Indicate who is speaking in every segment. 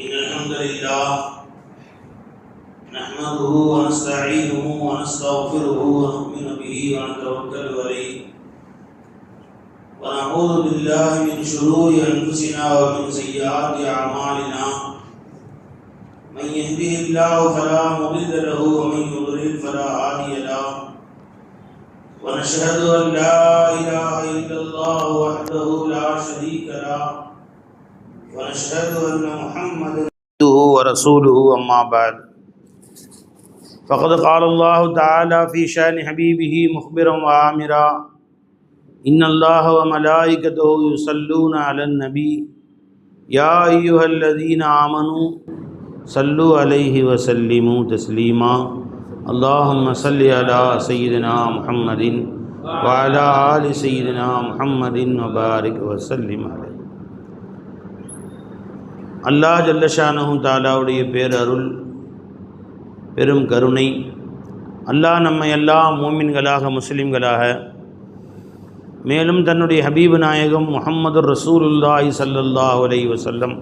Speaker 1: إن الحمد لله نحمده ونستعينه ونستغفره ونؤمن به ونتوكل عليه ونعوذ بالله من شرور أنفسنا ومن سيئات أعمالنا من يهده الله فلا مضل له ومن يضلل فلا هادي له ونشهد أن لا إله إلا الله وحده لا شريك له ونشهد أن محمدا عبده ورسوله أما بعد فقد قال الله تعالى في شأن حبيبه مخبرا وآمرا إن الله وملائكته يصلون على النبي يا أيها الذين آمنوا صلوا عليه وسلموا تسليما اللهم صل على سيدنا محمد وعلى آل سيدنا محمد وبارك وسلم عليه. அல்லாஹ் ஜல்லஷானஹு தஆலாவுடைய பேரருள் பெரும் கருணை, அல்லாஹ் நம்மை எல்லாம் மூமின்களாக முஸ்லிம்களாக, மேலும் தன்னுடைய ஹபீபு நாயகம் முஹம்மதுர் ரசூலுல்லாஹி ஸல்லல்லாஹு அலைஹி வஸல்லம்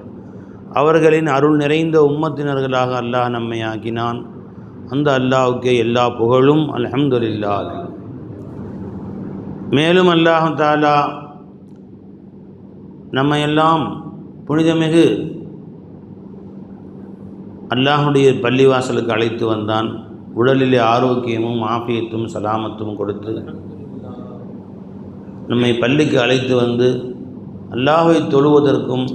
Speaker 1: அவர்களின் அருள் நிறைந்த உம்மத்தினர்களாக அல்லாஹ் நம்மை ஆக்கினான். அந்த அல்லாஹ்வுக்கே எல்லா புகழும், அல்ஹம்துலில்லாஹ். மேலும் அல்லாஹ் தஆலா நம்மையெல்லாம் புனிதமிகு அல்லாஹுடைய பள்ளிவாசலுக்கு அழைத்து வந்தான். உடலிலே ஆரோக்கியமும் ஆஃபியத்தும் சலாமத்தும் கொடுத்து நம்மை பள்ளிக்கு அழைத்து வந்து அல்லாஹை தொழுவதற்கும்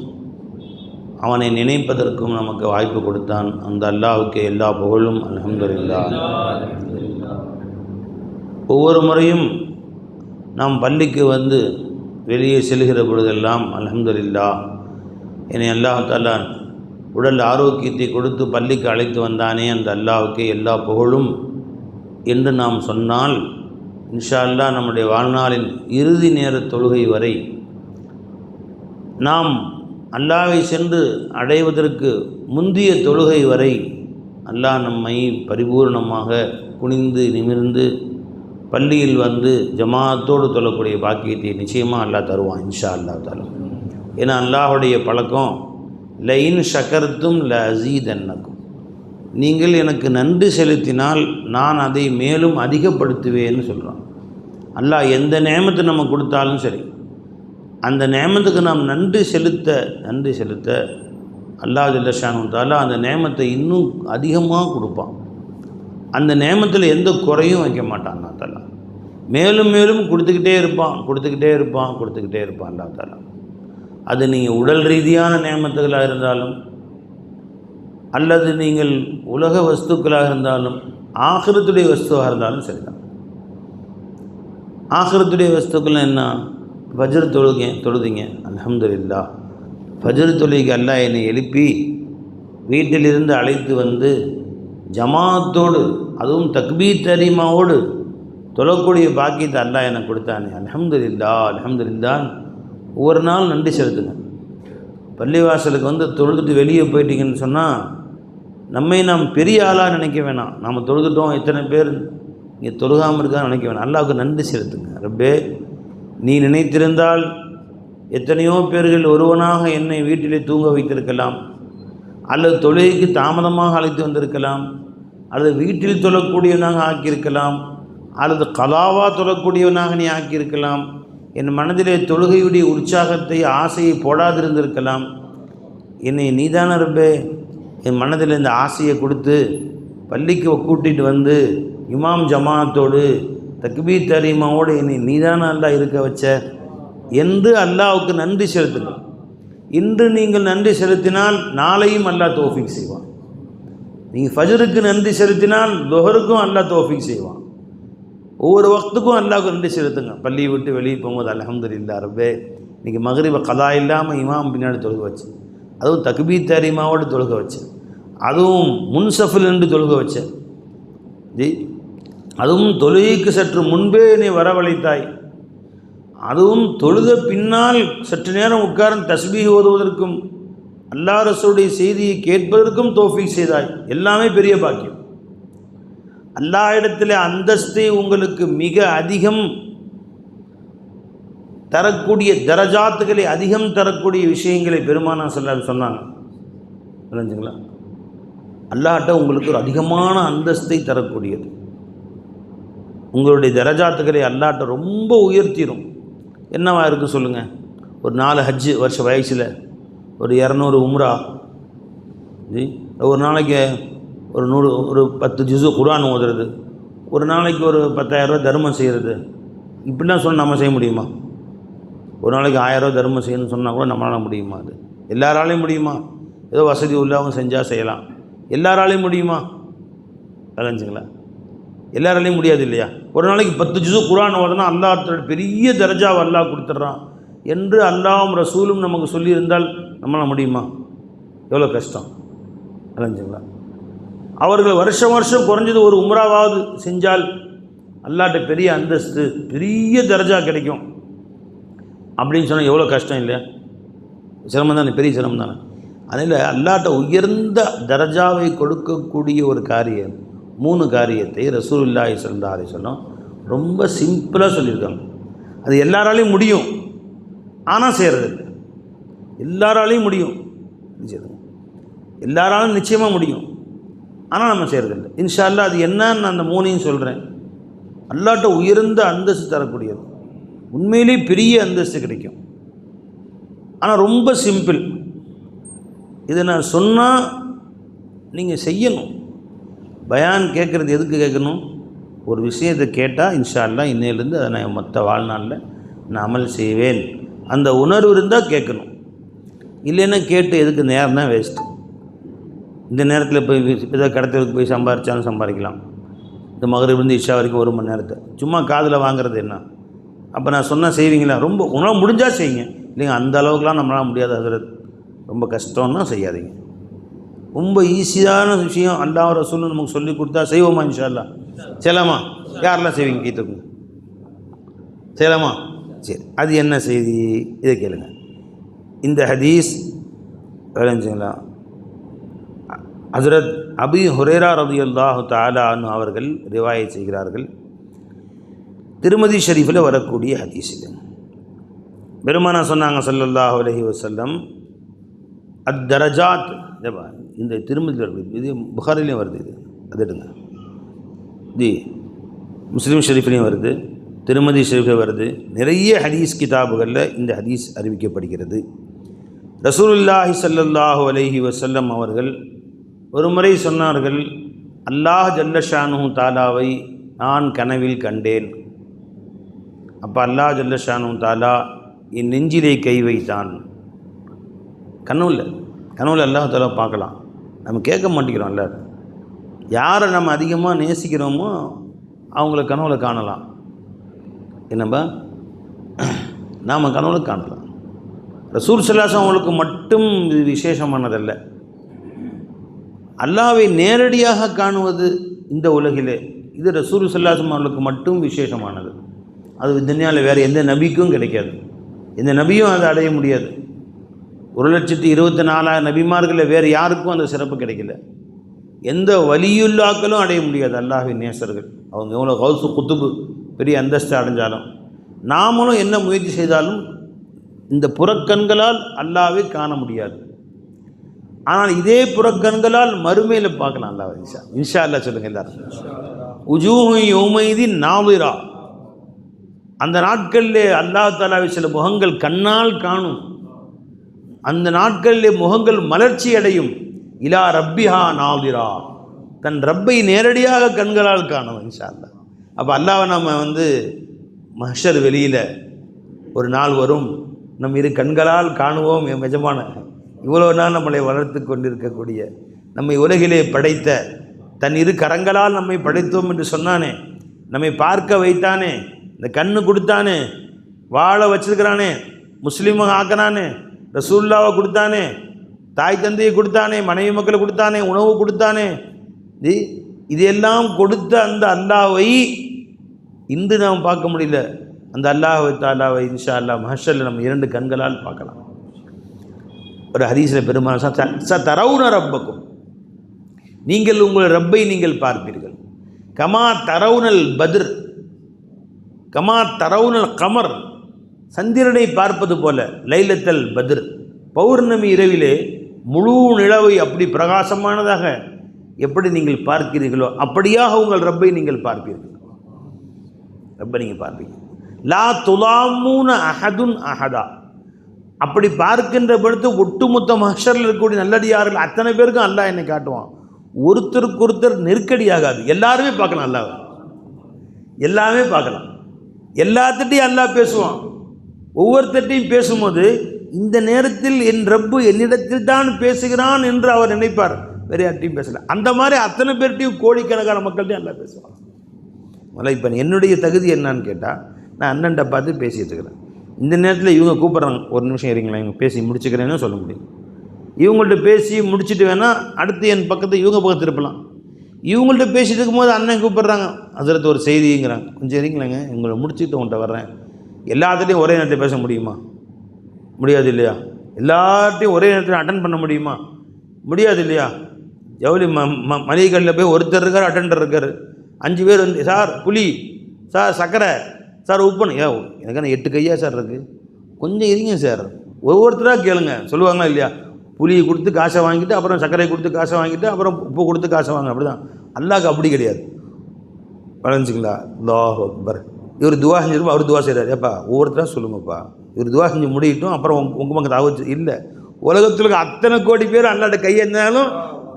Speaker 1: அவனை நினைப்பதற்கும் நமக்கு வாய்ப்பு கொடுத்தான். அந்த அல்லாஹ்வுக்கே எல்லா புகழும், அல்ஹம்துலில்லாஹ். ஒவ்வொரு முறையும் நாம் பள்ளிக்கு வந்து வெளியே செல்கிற பொழுதெல்லாம் அல்ஹம்துலில்லாஹ், என்னை அல்லாஹ் தஆலா உடல் ஆரோக்கியத்தை கொடுத்து பள்ளிக்கு அழைத்து வந்தானே, அந்த அல்லாஹ்வுக்கே எல்லா புகழும் என்று நாம் சொன்னால், இன்ஷா அல்லாஹ் நம்முடைய வாழ்நாளின் இறுதி நேர தொழுகை வரை நாம் அல்லாஹ்வை சென்று அடைவதற்கு முந்திய தொழுகை வரை அல்லாஹ் நம்மை பரிபூர்ணமாக குனிந்து நிமிர்ந்து பள்ளியில் வந்து ஜமாஅத்தோடு தொழக்கூடிய பாக்கியத்தை நிச்சயமாக அல்லாஹ் தருவான் இன்ஷா அல்லாஹ் தஆலா. ஏன்னா அல்லாஹுடைய பழக்கம், லைன் ஷக்கர்த்தும் ல அஸீதன்னக்கும், நீங்கள் எனக்கு நன்றி செலுத்தினால் நான் அதை மேலும் அதிகப்படுத்துவேன்னு சொல்கிறான். அல்லாஹ் எந்த நேமத்தை நம்ம கொடுத்தாலும் சரி, அந்த நேமத்துக்கு நாம் நன்றி செலுத்த அல்லாஹ் ஜல்லஷானஹு தஆலா அந்த நேமத்தை இன்னும் அதிகமாக கொடுப்பான். அந்த நேமத்தில் எந்த குறையும் வைக்க மாட்டான் அல்லாஹ் தஆலா. மேலும் மேலும் கொடுத்துக்கிட்டே இருப்பான் அல்லாஹ் தஆலா. அது நீங்கள் உடல் ரீதியான நேமத்துகளாக இருந்தாலும் அல்லது நீங்கள் உலக வஸ்துக்களாக இருந்தாலும் ஆகிரத்துடைய வஸ்துவாக இருந்தாலும் சரிதான். ஆகிரத்துடைய வஸ்துக்கள் என்ன? ஃபஜ்ர் தொழுதிங்க, அல்ஹம்துலில்லாஹ். ஃபஜ்ர் தொழுகைக்கு அல்லாஹ் என்னை எழுப்பி வீட்டிலிருந்து அழைத்து வந்து ஜமாஅத்தோடு, அதுவும் தக்பீர் தரீமாவோடு தொழக்கூடிய பாக்கியத்தை அல்லாஹ் எனக்கு கொடுத்தானே, அல்ஹம்துலில்லாஹ். ஒவ்வொரு நாள் நன்றி செலுத்துங்க. பள்ளிவாசலுக்கு வந்து தொழுதுட்டு வெளியே போயிட்டீங்கன்னு சொன்னால் நம்மை நாம் பெரிய ஆளாக நினைக்க வேணாம். நாம் தொழுதுட்டோம், எத்தனை பேர் இங்கே தொழுகாமல் இருக்கான்னு நினைக்க வேணாம். அல்லாஹ்வுக்கு நன்றி செலுத்துங்க. ரப்பே, நீ நினைத்திருந்தால் எத்தனையோ பேர்கள் ஒருவனாக என்னை வீட்டிலே தூங்க வைத்திருக்கலாம், அல்லது தொழுகைக்கு தாமதமாக அழைத்து வந்திருக்கலாம், அல்லது வீட்டில் தொழக்கூடியவனாக ஆக்கியிருக்கலாம், அல்லது கலாவா தொழக்கூடியவனாக நீ ஆக்கியிருக்கலாம். என் மனதிலே தொழுகையுடைய உற்சாகத்தை, ஆசையை போடாதிருந்திருக்கலாம். என்னை நீதான ரப்பே என் மனதில் இந்த ஆசையை கொடுத்து பள்ளிக்கு கூட்டிகிட்டு வந்து இமாம் ஜமாஅத்தோடு தக்பீர் தரீமாவோடு என்னை நீதான அல்லாஹ் இருக்க வச்ச என்று அல்லாஹ்வுக்கு நன்றி செலுத்துங்கள். இன்று நீங்கள் நன்றி செலுத்தினால் நாளையும் அல்லாஹ் தௌஃபீக் செய்வான். நீங்கள் ஃபஜ்ருக்கு நன்றி செலுத்தினால் லுஹருக்கும் அல்லாஹ் தௌஃபீக் செய்வான். ஒவ்வொரு வக்துக்கும் அல்லாஹ்வுக்கு நன்றி செலுத்துங்க. பள்ளியை விட்டு வெளியே போகும்போது அல்ஹம்துலில்லாஹ் ரப்பே, இன்றைக்கி மக்ரிப கதா இல்லாமல் இமாம் பின்னாடி தொழுக வச்சு, அதுவும் தக்பீர் தரீமாவோடு தொழுக வச்சு, அதுவும் முன்சஃபில் என்று தொழுக வச்சேன் ஜி, அதுவும் தொழுகைக்கு சற்று முன்பே என்னை வரவழைத்தாய், அதுவும் தொழுத பின்னால் சற்று நேரம் உட்கார்ந்து தஸ்பீஹ் ஓதுவதற்கும் அல்லாஹ் ரசூலுடைய செய்தியை கேட்பதற்கும் தௌஃபீக் செய்தாய். எல்லாமே பெரிய பாக்கியம். அல்லாஹ் இடத்துல அந்தஸ்தை உங்களுக்கு மிக அதிகம் தரக்கூடிய, தரஜாத்துகளை அதிகம் தரக்கூடிய விஷயங்களை பெருமானார் ஸல்லல்லாஹு அலைஹி வஸல்லம் சொன்னாங்க. புரிஞ்சுங்களா? அல்லாஹ்ட்ட உங்களுக்கு ஒரு அதிகமான அந்தஸ்தை தரக்கூடியது. உங்களுடைய தரஜாத்துக்களை அல்லாஹ்ட்ட ரொம்ப உயர்த்திடும். என்னவா இருக்குது சொல்லுங்கள்? ஒரு 4 ஹஜ்ஜு வருஷ வயசில், ஒரு 200 உம்ரா, ஒரு நாளைக்கு ஒரு 100 ஒரு 10 ஜுஸு குர்ஆன் ஓதுறது, ஒரு நாளைக்கு ஒரு 10,000 ரூபா தர்மம் செய்கிறது, இப்படிலாம் சொன்னால் நம்ம செய்ய முடியுமா? ஒரு நாளைக்கு 1000 ரூபா தர்மம் செய்யணும்னு சொன்னால் கூட நம்மளால் முடியுமா? அது எல்லாராலையும் முடியுமா? ஏதோ வசதி உள்ளவங்க செஞ்சால் செய்யலாம். எல்லாராலையும் முடியுமா? விளைஞ்சுங்களா? எல்லாராலையும் முடியாது இல்லையா? ஒரு நாளைக்கு 10 ஜுஸு குர்ஆன் ஓதுனா அல்லாஹ் பெரிய தர்ஜாவை அல்லாஹ் கொடுத்துட்றான் என்று அல்லாஹ்வும் ரசூலும் நமக்கு சொல்லியிருந்தால் நம்மளால் முடியுமா? எவ்வளோ கஷ்டம். விளைஞ்சுங்களா? அவர்கள் வருஷம் வருஷம் குறைஞ்சது ஒரு உம்ராவாவது செஞ்சால் அல்லாஹ்ட்ட பெரிய அந்தஸ்து, பெரிய தர்ஜா கிடைக்கும் அப்படின்னு சொன்னால் எவ்வளோ கஷ்டம் இல்லையா? சிரமம் தானே, பெரிய சிரமம் தானே. அதில் அல்லாஹ்ட்ட உயர்ந்த தர்ஜாவை கொடுக்கக்கூடிய ஒரு காரியம், 3 காரியத்தை ரசூலுல்லாஹி ஸல்லல்லாஹு அலைஹி வஸல்லம் ரொம்ப சிம்பிளாக சொல்லியிருக்காங்க. அது எல்லாராலையும் முடியும், ஆனால் செய்கிறது இல்லை. எல்லாராலையும் முடியும், எல்லாராலும் நிச்சயமாக முடியும், ஆனால் நம்ம செய்கிறதில்லை. இன்ஷா அல்லாஹ் அது என்னன்னு நான் அந்த 3ஐயும் சொல்கிறேன். அல்லாஹ்ட்ட உயர்ந்த அந்தஸ்து தரக்கூடியது, உண்மையிலேயே பெரிய அந்தஸ்து கிடைக்கும், ஆனால் ரொம்ப சிம்பிள். இதை நான் சொன்னால் நீங்கள் செய்யணும். பயான் கேட்குறது எதுக்கு கேட்கணும்? ஒரு விஷயத்தை கேட்டால் இன்ஷா அல்லாஹ் இன்னையிலேருந்து அதை நான் மொத்த வாழ்நாளில் நான் அமல் செய்வேன், அந்த உணர்வு இருந்தால் கேட்கணும். இல்லைன்னா கேட்டு எதுக்கு நேரம் தான் வேஸ்ட்டு. இந்த நேரத்தில் போய் ஏதோ கடத்தலுக்கு போய் சம்பாதிச்சாலும் சம்பாதிக்கலாம். இந்த மகரிபிலிருந்து இஷா வரைக்கும் 1 மணி நேரத்தை சும்மா காதில் வாங்குறது என்ன? அப்போ நான் சொன்னால் செய்வீங்களா? ரொம்ப உணவு முடிஞ்சால் செய்யுங்க. இல்லைங்க அந்த அளவுக்குலாம் நம்மளால் முடியாது, அது ரொம்ப கஷ்டம்னா செய்யாதீங்க. ரொம்ப ஈஸியான விஷயம் அல்லாஹ் ரசூல் நமக்கு சொல்லி கொடுத்தா செய்வோமா? இன்ஷா அல்லாஹ் செய்யலாமா? யாரெல்லாம் செய்வீங்க? கீத்துக்குங்க. செய்யலாமா? சரி, அது என்ன செய்தி? இதை கேளுங்க. இந்த ஹதீஸ் விளைஞ்சுங்களா, ஹஜ்ரத் அபி ஹுரைரா ரலியல்லாஹு தஆலா அன்ஹு அவர்கள் ரிவாயத் செய்கிறார்கள். திருமதி ஷரீஃபில் வரக்கூடிய ஹதீஸ் இது. பெருமானா சொன்னாங்க ஸல்லல்லாஹு அலைஹி வஸல்லம், அத்தரஜாத், இந்த திருமதியில் வருது, இது புகாரிலையும் வருது, இது அது எடுங்க. இது முஸ்லீம் ஷரீஃப்லேயும் வருது, திருமதி ஷரீஃபில் வருது. நிறைய ஹதீஸ் கிதாபுகளில் இந்த ஹதீஸ் அறிவிக்கப்படுகிறது. ரசூலுல்லாஹி ஸல்லல்லாஹு அலைஹி வஸல்லம் அவர்கள் ஒரு முறை சொன்னார்கள், அல்லாஹ் ஜல்ல ஷானுஹு தாலாவை நான் கனவில் கண்டேன். அப்போ அல்லாஹ் ஜல்ல ஷானுஹு தாலா என் நெஞ்சிலே கை வைத்தான். கனவுல அல்லாஹ் தாலா பார்க்கலாம், நம்ம கேட்க மாட்டேங்கிறோம். அல்ல, யாரை நம்ம அதிகமாக நேசிக்கிறோமோ அவங்கள கனவுல காணலாம். என்னப்பா, நாம் கனவுல காணலாம். ரசூல் ஸல்லல்லாஹு அலைஹி வஸல்லம் அவங்களுக்கு மட்டும் இது விசேஷமானதல்ல. அல்லாஹ்வை நேரடியாக காணுவது இந்த உலகிலே இது ரசூல் ஸல்லல்லாஹு அலைஹி வஸல்லம் அவர்களுக்கு மட்டும் விசேஷமானது. அது துன்யாவில் வேறு எந்த நபிக்கும் கிடைக்காது, எந்த நபியும் அதை அடைய முடியாது. 1,24,000 நபிமார்களில் வேறு யாருக்கும் அந்த சிறப்பு கிடைக்கல. எந்த வலியுல்லாக்களும் அடைய முடியாது அல்லாஹ்வின் நேசர்கள். அவங்க எவ்வளோ கௌசு குத்துபு பெரிய அந்தஸ்து அடைஞ்சாலும், நாமளும் என்ன முயற்சி செய்தாலும் இந்த புறக்கண்களால் அல்லாஹ்வை காண முடியாது. ஆனால் இதே புறக்கண்களால் மறுமையில் பார்க்கலாம் அல்லாஹ். இன்ஷா அல்லாஹ் சொல்லுங்கள் எல்லாரும். உஜூஹு யௌமைதின் நாதிரா, அந்த நாட்களிலே அல்லாஹ் தஆலாவை சில முகங்கள் கண்ணால் காணும். அந்த நாட்களிலே முகங்கள் மலர்ச்சி அடையும். இலா ரப்பிஹா நாதிரா, தன் ரப்பை நேரடியாக கண்களால் காணும் இன்ஷா அல்லாஹ். அப்போ அல்லாஹ்வை நம்ம மஹ்ஷர் வெளியில் ஒரு நாள் வரும், நம் இரு கண்களால் காணுவோம் என் எஜமான. இவ்வளோ நாள் நம்மளை வளர்த்து கொண்டிருக்கக்கூடிய, நம்மை உலகிலே படைத்த, தன் இரு கரங்களால் நம்மை படைத்தோம் என்று சொன்னானே, நம்மை பார்க்க வைத்தானே, இந்த கண்ணு கொடுத்தானே, வாழ வச்சிருக்கிறானே, முஸ்லீமாக ஆக்கினானே, ரசூலுல்லாவை கொடுத்தானே, தாய் தந்தையை கொடுத்தானே, மனைவி மக்களை கொடுத்தானே, உணவு கொடுத்தானே, இதையெல்லாம் கொடுத்த அந்த அல்லாஹ்வை இன்று நாம் பார்க்க முடியல. அந்த அல்லாஹ் தஆலாவை இன்ஷா அல்லாஹ் மஹ்ஷரில் நம்ம 2 கண்களால் பார்க்கலாம். ஒரு ஹதீஸில் பெருமாள் தரவுன ரப்பக்கும், நீங்கள் உங்கள் ரப்பை நீங்கள் பார்ப்பீர்கள். கமா தரவுனல் பத்ர், கமா தரவுனல் கமர், சந்திரனை பார்ப்பது போல, லைலத்தல் பத்ர், பௌர்ணமி இரவிலே முழு நிலவை அப்படி பிரகாசமானதாக எப்படி நீங்கள் பார்க்கிறீர்களோ அப்படியாக உங்கள் ரப்பை நீங்கள் பார்ப்பீர்கள். ரப்பை நீங்கள் பார்ப்பீங்க. லா துலாமூன அஹதுன் அஹதா. அப்படி பார்க்கின்ற பொழுது ஒட்டுமொத்த மஹ்ஷரில் இருக்கக்கூடிய நல்லடியார்கள் அத்தனை பேருக்கும் அல்லாஹ் என்னை காட்டுவான். ஒருத்தருக்கு ஒருத்தர் நெருக்கடியாகாது. எல்லாருமே பார்க்கலாம், அல்லாஹ் எல்லாமே பார்க்கலாம். எல்லாத்திட்டையும் அல்லாஹ் பேசுவான். ஒவ்வொருத்தட்டையும் பேசும்போது இந்த நேரத்தில் என் ரப்பு என்னிடத்தில் தான் பேசுகிறான் என்று அவர் நினைப்பார், வேறு யார்ட்டையும் பேசல. அந்த மாதிரி அத்தனை பேர்ட்டையும் கோடிக்கணக்கான மக்கள்கிட்டையும் அல்லாஹ் பேசுவான். முதல்ல இப்போ என்னுடைய தகுதி என்னான்னு கேட்டால், நான் அண்ணன்ட்ட பார்த்து பேசிகிட்டு இருக்கிறேன். இந்த நேரத்தில் இவங்க கூப்பிட்றாங்க, ஒரு நிமிஷம் இருங்களேன், இவங்க பேசி முடிச்சுக்கிறேன்னு சொல்ல முடியும். இவங்கள்ட்ட பேசி முடிச்சுட்டு வேணால் அடுத்து என் பக்கத்து இவங்க பக்கத்து இருப்பலாம். இவங்கள்ட்ட பேசிட்டு இருக்கும்போது அண்ணன் கூப்பிட்றாங்க, அதில் ஒரு செய்திங்கிறாங்க, கொஞ்சம் இருங்களேங்க இவங்களை முடிச்சுட்டு உங்கள்கிட்ட வர்றேன். எல்லாத்துலேயும் ஒரே நேரத்தில் பேச முடியுமா? முடியாது இல்லையா? எல்லார்ட்டையும் ஒரே நேரத்தில் அட்டன் பண்ண முடியுமா? முடியாது இல்லையா? ஜவுளி மளிகை கடையில் போய் ஒருத்தர் இருக்கார், அட்டெண்டர் இருக்கார், 5 பேர் வந்து சார் புளி, சார் சர்க்கரை, சார் உப்புன்னு. எனக்கு 8 கையா சார் இருக்குது, கொஞ்சம் இருங்க சார், ஒவ்வொருத்தராக கேளுங்க சொல்லுவாங்களா இல்லையா? புளியை கொடுத்து காசை வாங்கிட்டு அப்புறம் சர்க்கரை கொடுத்து காசை வாங்கிட்டு அப்புறம் உப்பு கொடுத்து காசை வாங்க. அப்படி தான். அல்லாஹ்க்கு அப்படி கிடையாது. வளைஞ்சிங்களா? அல்லாஹ் அக்பர். இவர் துவா செஞ்சிருப்பா, அவர் துவா செய்கிறார். ஏப்பா ஒவ்வொருத்தராக சொல்லுங்கப்பா, இவர் துவா செஞ்சு முடியட்டும், அப்புறம் உங்கள் பக்கம் தாவச்சு இல்லை. உலகத்தில் அத்தனை கோடி பேர் அல்லாட்ட கையெழுந்தாலும்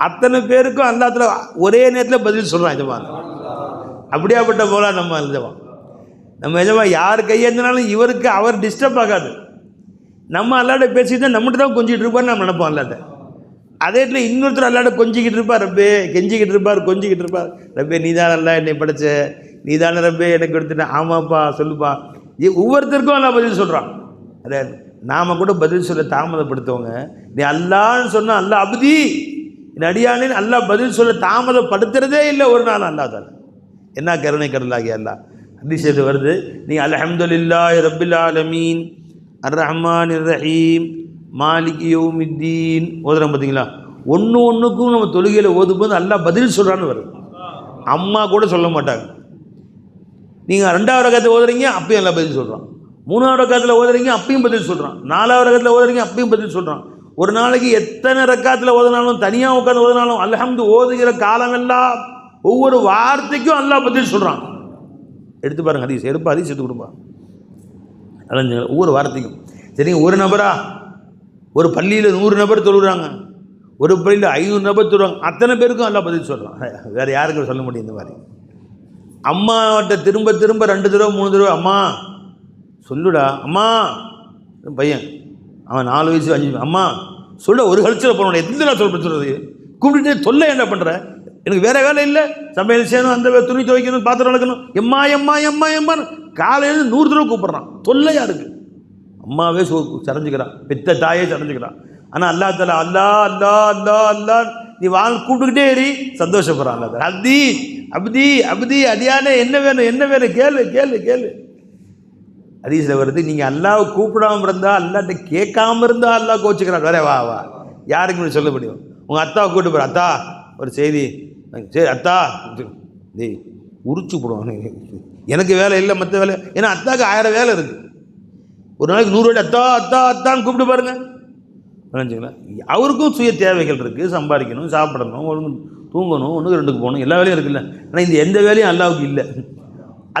Speaker 1: அத்தனை பேருக்கும் அல்லாத்துல ஒரே நேரத்தில் பதில் சொல்கிறான் எஜமான். அப்படியாப்பட்ட போல நம்ம எஜமான், நம்ம எஜமான் யார் கையெழுந்தினாலும் இவருக்கு அவர் டிஸ்டர்ப் ஆகாது. நம்ம அல்லாட்ட பேசிட்டு தான் நம்மகிட்ட தான் கொஞ்சிக்கிட்டு இருப்பார் நம்ம நினைப்போம் அல்லாட்ட. அதே இடத்துல இன்னொருத்தர் அல்லாட்ட கொஞ்சிக்கிட்டு இருப்பார், ரப்பே கெஞ்சிக்கிட்டு இருப்பார், கொஞ்சிக்கிட்டு இருப்பார், ரப்பே நீ தான் அல்லா என்னை படைச்ச, நீ தானே ரப்பே எனக்கு எடுத்துட்டேன், ஆமாப்பா சொல்லுப்பா. ஒவ்வொருத்தருக்கும் அல்லா பதில் சொல்கிறான். அதே நாம் கூட பதில் சொல்ல தாமதப்படுத்தவங்க, நீ அல்லான்னு சொன்னால் அல்லா அபுதி என் அடியானேன்னு அல்லா பதில் சொல்ல தாமதப்படுத்துறதே இல்லை ஒரு நாள். அல்லா தானே என்ன கருணை கடலாகி அல்லா. ஹதீஸ் வருது, நீ அல்ஹம்துலில்லாஹி ரப்பில் ஆலமீன் அர் ரஹ்மான் ரஹீம் மாலிக் யௌமித்தீன் ஓதுறோம் பார்த்தீங்களா? ஒன்றுக்கும் நம்ம தொழுகையில் ஓதும்போது அல்லா பதில் சொல்கிறான்னு வருது. அம்மா கூட சொல்ல மாட்டாங்க. நீங்கள் 2வது ரகத்தில் ஓதுறீங்க அப்பயும் எல்லாம் பதில் சொல்கிறான், 3வது ரகத்தில் ஓதுறீங்க அப்பயும் பதில் சொல்கிறான், 4வது ரகத்தில் ஓதுறீங்க அப்பயும் பதில் சொல்கிறான். ஒரு நாளைக்கு எத்தனை ரக்காத்தில் ஓதுனாலும் தனியாக உட்காந்து ஓதுனாலும் அல்ஹம்து ஓதுகிற காலமெல்லாம் ஒவ்வொரு வார்த்தைக்கும் அல்லாஹ் பதில் சொல்கிறான். எடுத்து பாருங்க, ஹதீஸ் எடுப்பா, ஹதீஸ் எடுத்து கொடுப்பா, அலைஞ்சுங்க ஒவ்வொரு வார்த்தைக்கும். சரிங்க, ஒரு நபரா ஒரு பள்ளியில் 100 நபர் தொழுகிறாங்க, ஒரு பள்ளியில் 500 நபர் தொழுவாங்க, அத்தனை பேருக்கும் அல்லாஹ் பதில் சொல்கிறான். வேறு யாருக்கும் சொல்ல முடியும் இந்த மாதிரி. அம்மாவட்ட திரும்ப திரும்ப 2 தடவை 3 தடவை அம்மா சொல்லுடா அம்மா, பையன் அவன் 4 வயசு 5 அம்மா சொல்ல, ஒரு கழிச்சில் போனோட எத்தனை நாள் சொல்கிறது, கூப்பிட்டுட்டே தொல்லை என்ன பண்ணுற, எனக்கு வேறு வேலை இல்லை, சமையல் செய்யணும், அந்த துணி துவைக்கணும், பாத்திரம் வளர்க்கணும், எம்மா எம்மா எம்மா எம்மான்னு காலையில் 100 தடவை கூப்பிட்றான். தொல்லையாக இருக்குது. அம்மாவே சரைஞ்சிக்கிறான், பெத்த தாயே சரைஞ்சிக்கிறான். ஆனால் அல்லா தலா அல்லா அல்லா அல்லா அல்லா நீ கூப்பிட்டுக்கிட்டே ஏறி சந்தோஷப்படுறான். அல்லா அப்தி அப்தி அப்தி அடியானே என்ன வேணும் என்ன வேணும் கேளு கேளு கேளு. ஹதீஸ்ல வருது, நீங்கள் அல்லாவை கூப்பிடாமல் இருந்தால் அல்லாட்ட கேட்காம இருந்தால் அல்லா கோச்சுக்கிறான். வேற வா வா யாருக்கு சொல்ல முடியும்? உங்கள் அத்தாவை கூப்பிட்டு போகிற, அத்தா ஒரு செய்தி, சரி அத்தா டேய் உரிச்சு போடுவான், எனக்கு வேலை இல்லை மற்ற வேலை, ஏன்னா அத்தாவுக்கு 1000 வேலை இருக்குது. ஒரு நாளைக்கு 100 வாட்டி அத்தா அத்தா அத்தான்னு கூப்பிட்டு பாருங்க. நினச்சிங்களா? அவருக்கும் சுய தேவைகள் இருக்குது, சம்பாதிக்கணும், சாப்பிடணும், ஒன்று தூங்கணும், 1 2க்கு போகணும், எல்லா வேலையும் இருக்குல்ல. ஆனால் இந்த எந்த வேலையும் அல்லாவுக்கு இல்லை.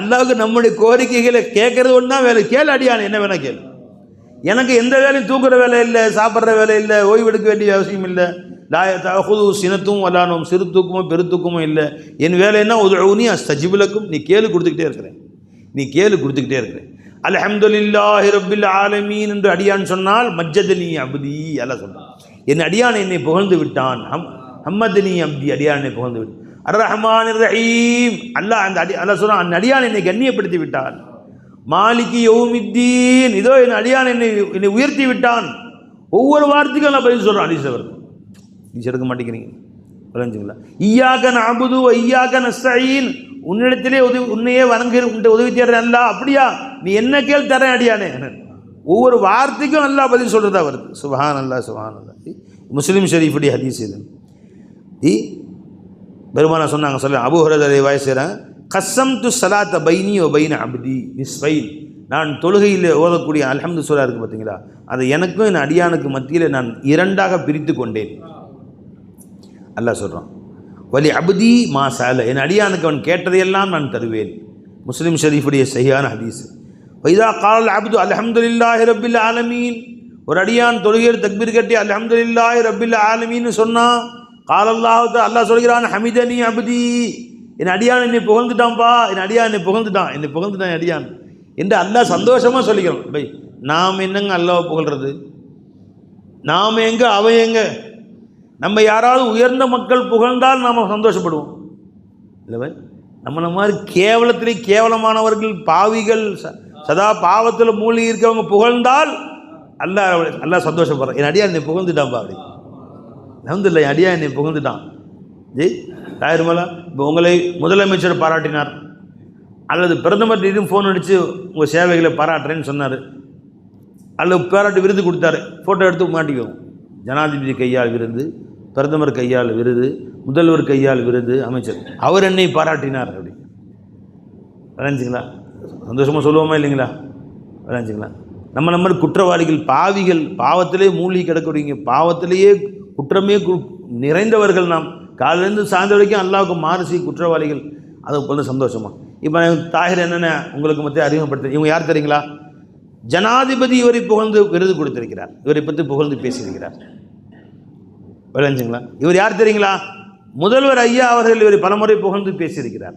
Speaker 1: அல்லாவுக்கு நம்முடைய கோரிக்கைகளை கேட்கறது ஒன்று தான் வேலை. கேளு அடியான் என்ன வேணால் கேளு. எனக்கு எந்த வேலையும் தூக்குற வேலை இல்லை, சாப்பிட்ற வேலை இல்லை, ஓய்வெடுக்க வேண்டிய அவசியம் இல்லை. லாயத்தாகுது சினத்தும் வல்லானும், சிறு தூக்கமும் பெருத்தூக்கமும் இல்லை. என் வேலைன்னா உதவுனி அஸ்தஜிபுலக்கும், நீ கேளு கொடுத்துக்கிட்டே இருக்கிறேன், நீ கேளு கொடுத்துக்கிட்டே இருக்கிறேன். அல்ஹம்துலில்லாஹி ரப்பில் ஆலமீன் என்று அடியான் சொன்னால் மஜ்ஜதனி அப்தி, அல்லா சொல்றான், என் அடியான் என்னை புகழ்ந்து விட்டான். ஹம்மதனி அப்தி, அடியான் என்னை புகழ்ந்து விட்டான். அர் ரஹ்மான் ரஹீம், அல்லாஹ் அந்த அல்லா சொல்றான், அந்த அடியான் என்னை கண்ணியப்படுத்தி விட்டான். மாலிகி யௌமித்தீன், இதோ என் அடியான் என்னை உயர்த்தி விட்டான். ஒவ்வொரு வார்த்தைக்கும் எல்லாம் பதில் சொல்கிறான். ஹதீஸ் வருது, நீ எடுக்க மாட்டேங்கிறீங்க, புரிஞ்சுங்களா? ஈயாக நஅபுது வ ஈயாக நஸ்தஈன், உன்னிடத்திலே உன்னையே வணங்குகிற உதவி தேடுறேன் அல்லா. அப்படியா, நீ என்ன கேள் தரேன் அடியானே. ஒவ்வொரு வார்த்தைக்கும் அல்லா பதில் சொல்கிறதா வருது. சுப்ஹான் அல்லா சுப்ஹான் அல்லா. முஸ்லிம் ஷரீஃபுடைய ஹதீஸ் இது. பெருமானா சொன்னாங்க, சொல்ல அபூ ஹுரைரா ரிவாயத் செய்கிறேன், கஸ்ஸம்து ஸலாத்த பைனி வ பைன அப்தி நிஸ்ஃபைன், நான் தொழுகையில் ஓதக்கூடிய அல்ஹம்து சூரா இருக்குது பார்த்தீங்களா, அதை எனக்கும் என் அடியானுக்கு மத்தியில் நான் இரண்டாக பிரித்து கொண்டேன். அல்லாஹ் சொல்கிறான், வலி அபுதி மா சால, என் அடியானுக்கு அவன் கேட்டதையெல்லாம் நான் தருவேன். முஸ்லிம் ஷரீஃபுடைய சஹீஹான ஹதீஸ். வைதா கால் அப்து அல்ஹம்துலில்லாஹி ரப்பில் ஆலமீன், ஒரு அடியான் தொழுகையில் தக்பீர் கட்டி அல்ஹம்துலில்லாஹி ரப்பில் ஆலமீன்னு சொன்னான். கால் அல்லாஹ் சொல்கிறான், ஹமிதனி அபுதி, என் அடியான் என்னை புகழ்ந்துட்டான்ப்பா, என் அடியான் என்னை புகழ்ந்துட்டான் அடியான் என்று அல்லாஹ் சந்தோஷமாக சொல்லிக்கிறோம். பை நாம் என்னங்க அல்லாஹ் புகழ்றது? நாம் எங்கே அவன் எங்கே? நம்ம யாராவது உயர்ந்த மக்கள் புகழ்ந்தால் நாம் சந்தோஷப்படுவோம் இல்லை? நம்மளை மாதிரி கேவலத்திலே கேவலமானவர்கள், பாவிகள், சதா பாவத்தில் மூழ்கி இருக்கவங்க புகழ்ந்தால் அல்லாஹ் சந்தோஷப்படுறான். என் அடியான் என்னை புகழ்ந்துட்டான்ப்பா அப்படி. அல்ஹம்துலில்லாஹ், என் அடியான் என்னை புகழ்ந்துட்டான். ஜெய் தாயிர்மலா இப்போ உங்களை முதலமைச்சர் பாராட்டினார், அல்லது பிரதமர் திடீர்னு ஃபோன் அடித்து உங்கள் சேவைகளை பாராட்டுறேன்னு சொன்னார், அல்லது பாராட்டு விருது கொடுத்தாரு, ஃபோட்டோ எடுத்து மாட்டிக்குவோம். ஜனாதிபதி கையால் விருது, பிரதமர் கையால் விருது, முதல்வர் கையால் விருது, அமைச்சர் அவர் என்னை பாராட்டினார் அப்படி விளைஞ்சிங்களா? சந்தோஷமாக சொல்லுவோமா இல்லைங்களா? விளைஞ்சிங்களா? நம்ம மாதிரி குற்றவாளிகள், பாவிகள், பாவத்திலே மூழ்கி கிடக்குறீங்க, பாவத்திலேயே குற்றமே நிறைந்தவர்கள் நாம், காலையிலேருந்து சாயந்தரம் வரைக்கும் அல்லாவுக்கு மாறுசி குற்றவாளிகள். அது போல சந்தோஷமா. இப்போ தாஹிர் என்னென்ன உங்களுக்கு மத்திய அறிமுகப்படுத்த, இவங்க யார் தெரியுங்களா? ஜனாதிபதி இவரை புகழ்ந்து விருது கொடுத்திருக்கிறார், இவரை பற்றி புகழ்ந்து பேசியிருக்கிறார். விளைஞ்சுங்களா? இவர் யார் தெரியுங்களா? முதல்வர் ஐயா அவர்கள் இவரை பலமுறை புகழ்ந்து பேசியிருக்கிறார்.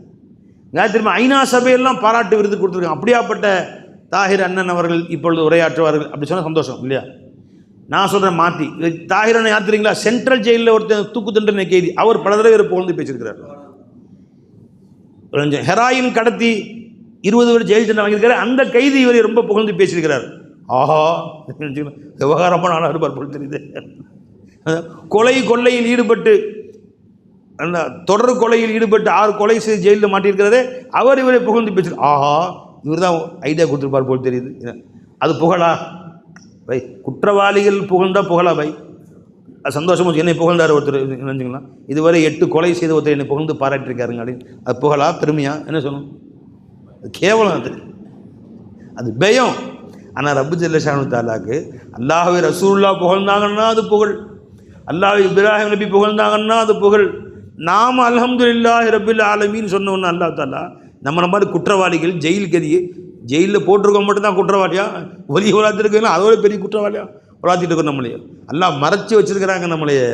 Speaker 1: யார் தெரியுமா? ஐநா சபையெல்லாம் பாராட்டு விருது கொடுத்துருக்காங்க. அப்படியாப்பட்ட தாஹிர் அண்ணன் அவர்கள் இப்பொழுது உரையாற்றுவார்கள். அப்படி சொன்னால் சந்தோஷம் இல்லையா? நான் சொல்கிறேன் மாற்றி, தாஹிர் அண்ணன் யார் தெரியுங்களா? சென்ட்ரல் ஜெயிலில் ஒருத்தர் தூக்கு தண்டனை கைதி, அவர் பல தடவை இவர் புகழ்ந்து பேசியிருக்கிறார். ஹெராயின் கடத்தி 20 வருடம் ஜெயில் தண்டனை வாங்கியிருக்காரு, அந்த கைதி இவரை ரொம்ப புகழ்ந்து பேசியிருக்கிறார். ஆஹா, விவகாரமான ஆளாக இருப்பார் போல் தெரியுது. கொள்ளையில் ஈடுபட்டு, தொடர் கொலையில் ஈடுபட்டு 6 கொலை செய்து ஜெயிலில் மாட்டியிருக்கிறதே, அவர் இவரை புகழ்ந்து பேசுகிறார். ஆஹா, இவர் தான் ஐடியா கொடுத்துருப்பார் போல் தெரியுது. அது புகழா பை? குற்றவாளிகள் புகழ்ந்தா புகழா பை? அது சந்தோஷமாக என்னை புகழ்ந்தார் ஒருத்தர் நினைஞ்சுங்களா? இதுவரை 8 கொலை செய்த ஒருத்தர் என்னை புகழ்ந்து பாராட்டிருக்காருங்க அப்படின்னு. அது புகழா, பெருமையா? என்ன சொல்லணும்? அது கேவலம், அது பயம். ஆனால் ரப்பு ஜல்ல ஷானு தாலாக்கு அல்லாஹ்வை ரசூலுல்லாஹ் புகழ்ந்தாங்கன்னா அது புகழ், அல்லாஹ் இப்ராஹிம் நபி புகழ்ந்தாங்கன்னா அது புகழ். நாம் அல்ஹம்துலில்லாஹி ரப்பில் ஆலமீன் சொன்னோன்னு அல்லாஹ் தாலா நம்ம மாதிரி குற்றவாளிகள் ஜெயில் கதியை ஜெயிலில் போட்டிருக்கோம் மட்டும்தான் குற்றவாளியா? ஒலி உலாத்திருக்கீங்களா? அதோட பெரிய குற்றவாளியா உலாத்திட்டு இருக்கோம் நம்மளையே. எல்லாம் மறைச்சி வச்சுருக்கிறாங்க நம்மளையே.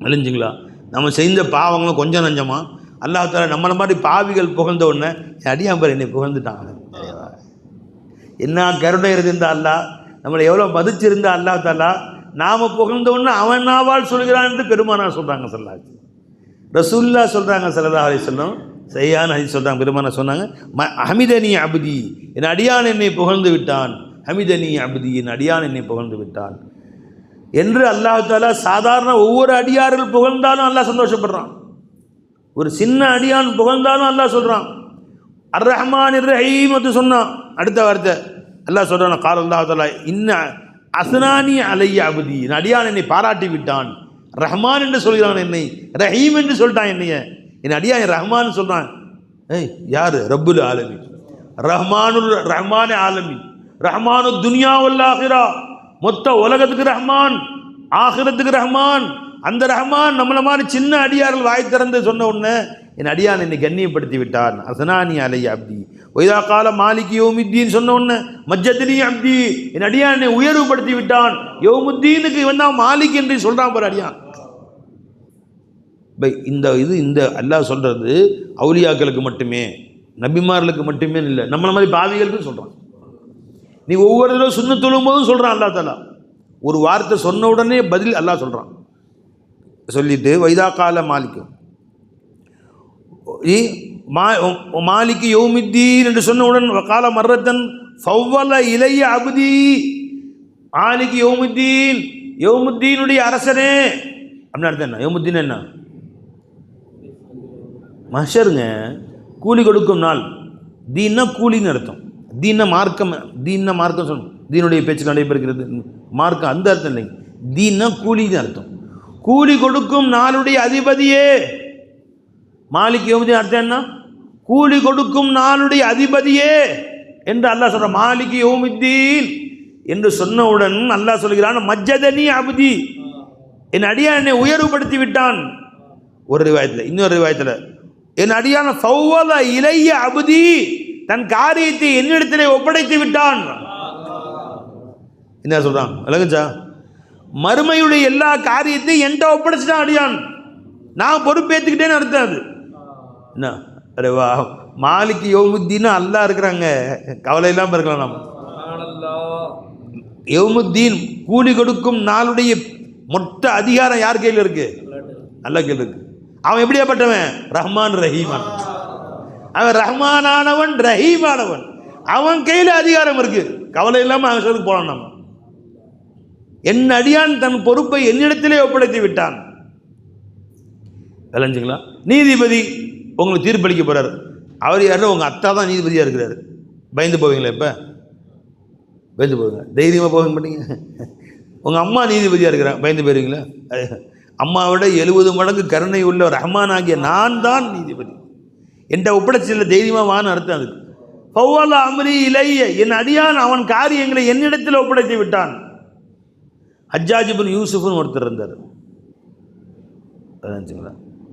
Speaker 1: விளைஞ்சிங்களா? நம்ம செஞ்ச பாவங்களும் கொஞ்சம் நஞ்சமா அல்லாஹ் தாலா நம்மளை மாதிரி பாவிகள் புகழ்ந்த உடனே அடியாம்பர் என்னை புகழ்ந்துட்டாங்க. என்ன கருணை இருந்த அல்லாஹ் நம்மளை எவ்வளோ மதிச்சிருந்த அல்லாஹ் தாலா நாம் புகழ்ந்த உடனே அவன் நாவால் சொல்கிறான் என்று பெருமானார் சொல்கிறாங்க. சொல்லாச்சு ரசூல்லா சொல்கிறாங்க ஸல்லல்லாஹு அலைஹி வஸல்லம், சரியான ஹதீஸ் சொல்கிறாங்க. பெருமானார் சொன்னாங்க, ஹமிதனி அப்தி, என் அடியான் என்னை புகழ்ந்து விட்டான். ஹமிதனி அப்தி, என் அடியான் என்னை புகழ்ந்து விட்டான் என்று அல்லாஹ் தாலா சாதாரண ஒவ்வொரு அடியார்கள் புகழ்ந்தாலும் அல்லாஹ் சந்தோஷப்படுறான். ஒரு சின்ன அடியான் புகழ்ந்தாலும் அல்லாஹ் சொல்கிறான். அர் ரஹ்மான் இர் ரஹீம் என்று சொன்னான். அடுத்த வார்த்தை அல்லாஹ் சொல்கிறான், கால் அல்லாஹ் தாலா இன்ன அஸ்னானி அலைய அபதி, என் அடியான் என்னை பாராட்டி விட்டான். ரஹ்மான் என்று சொல்கிறான், என்னை ரஹீம் என்று சொல்லிட்டான். என்னைய என் அடியான் ரஹ்மான் சொல்கிறான். ஏய் யார்? ரப்புல் ஆலமீன், ரஹ்மான் ஆலமீன், ரஹ்மானு துனியா வல் ஆகிரா, மொத்த உலகத்துக்கு ரஹ்மான், ஆகிரத்துக்கு ரஹ்மான். அந்த ரஹ்மான் நம்மளை மாதிரி சின்ன அடியார்கள் வாய் திறந்து சொன்ன உடனே என் அடியான் என்னை கண்ணியப்படுத்தி விட்டான். அஸ்னானி அலைய அப்தி ஒய்தா கால மாலிக் யௌமுத்தீன் சொன்ன உடனே மஜ்ஜத்னி அப்தி, என் அடியான் என்னை உயர்வுபடுத்தி விட்டான். யௌமுத்தீனுக்கு இவன் தான் மாலிக் என்று சொல்கிறான் பாரு அடியான். இந்த அல்லாஹ் சொல்கிறது அவுலியாக்களுக்கு மட்டுமே, நபிமார்களுக்கு மட்டுமே இல்லை, நம்மளை மாதிரி பாவிகளுக்கு சொல்கிறான். நீ ஒவ்வொரு தடவை சுன்னத் தொழும் போதும் சொல்கிறான் அல்லாஹ் தாலா. ஒரு வார்த்தை சொன்ன உடனே பதில் அல்லாஹ் சொல்கிறான். சொல்லிட்டு வைதா கால மாலிக்கும் மாலிக்கு யௌமுத்தீன் என்று சொன்னவுடன் கால மர்ரத்தன் ஃபவ்வல இலைய அபுதி, மாலிக்கு யௌமுத்தீன், யௌமுத்தீனுடைய அரசனே அப்படின்னு அர்த்தம். என்ன யௌமுத்தீன்? என்ன மஹ்ஷருங்க, கூலி கொடுக்கும் நாள். தீன்னா கூலின்னு அர்த்தம். தீன மார்க்கம், தீன மார்க்கம் சொல்லணும். தீனுடைய பேச்சு நடைபெறுகிறது மார்க்கம், அந்த அர்த்தம் இல்லைங்க. தீன்னா கூலின்னு அர்த்தம். கூலி கொடுக்கும் நாளுடைய அதிபதியே. மாலிக் யௌமுத்தீன் அர்த்தம் என்ன? கூலி கொடுக்கும் நாளுடைய அதிபதியே. என்று அல்லாஹ் சொல்கிறான். மாலிகி யௌமித்தீன் என்று சொன்னவுடன் அல்லாஹ் சொல்கிறான், மஜ்ஜதனி அப்தி, என் அடியான் என்னை உயர்வுபடுத்தி விட்டான். ஒரு ரிவாயத்தில், இன்னொரு ரிவாயத்தில் என் அடியான ஃபவ்வல இலைய அப்தி, தன் காரியத்தை என்னிடத்திலே ஒப்படைத்து விட்டான். என்ன சொல்றான் விளங்குச்சா? மறுமையுடைய எல்லா காரியத்தையும் என்கிட்ட ஒப்படைச்சிட்டான் அடியான், நான் பொறுப்பேற்றுக்கிட்டேன்னு அர்த்தம். அது என்ன அரேவா, மாலிக்கு யௌமுத்தீன் அல்லாஹ் இருக்கிறாங்க, கவலை இல்லாமல் இருக்கலாம். நாம் யௌமுத்தீன் கூலி கொடுக்கும் நாளுடைய மொத்த அதிகாரம் யார் கையில் இருக்கு? அல்லாஹ் கையில் இருக்கு. அவன் எப்படியாப்பட்டவன்? ரஹ்மான் ரஹீமான். அவன் ரஹ்மானானவன், ரஹீமானவன், அவன் கையில் அதிகாரம் இருக்கு. கவலை இல்லாமல் அவன் சொல்லுக்கு போலாம். நம்ம என் அடியான் தன் பொறுப்பை என்னிடத்திலே ஒப்படைத்து விட்டான். விளைஞ்சுங்களா? நீதிபதி உங்களுக்கு தீர்ப்பளிக்க போறாரு. அவர் யாரும் உங்கள் அத்தா தான் நீதிபதியாக இருக்கிறாரு. பயந்து போவீங்களா? இப்போ பயந்து போவீங்க? தைரியமாக போவீங்க மாட்டீங்க? உங்கள் அம்மா நீதிபதியாக இருக்கிறாங்க, பயந்து போயிருவீங்களா? அம்மாவோட 70 மடங்கு கருணை உள்ள ரஹ்மான் ஆகிய நான் தான் நீதிபதி, என்கிட்ட ஒப்படைச்சில்ல, தைரியமாக வான்னு அர்த்தம். அதுக்கு ஃபவ்வல அம்ரி இலைய, என் அடியான் அவன் காரியங்களை என்னிடத்தில் ஒப்படைத்து விட்டான். ஹஜ்ஜாஜ் இப்னு யூசுஃப்னு ஒருத்தர் இருந்தார்.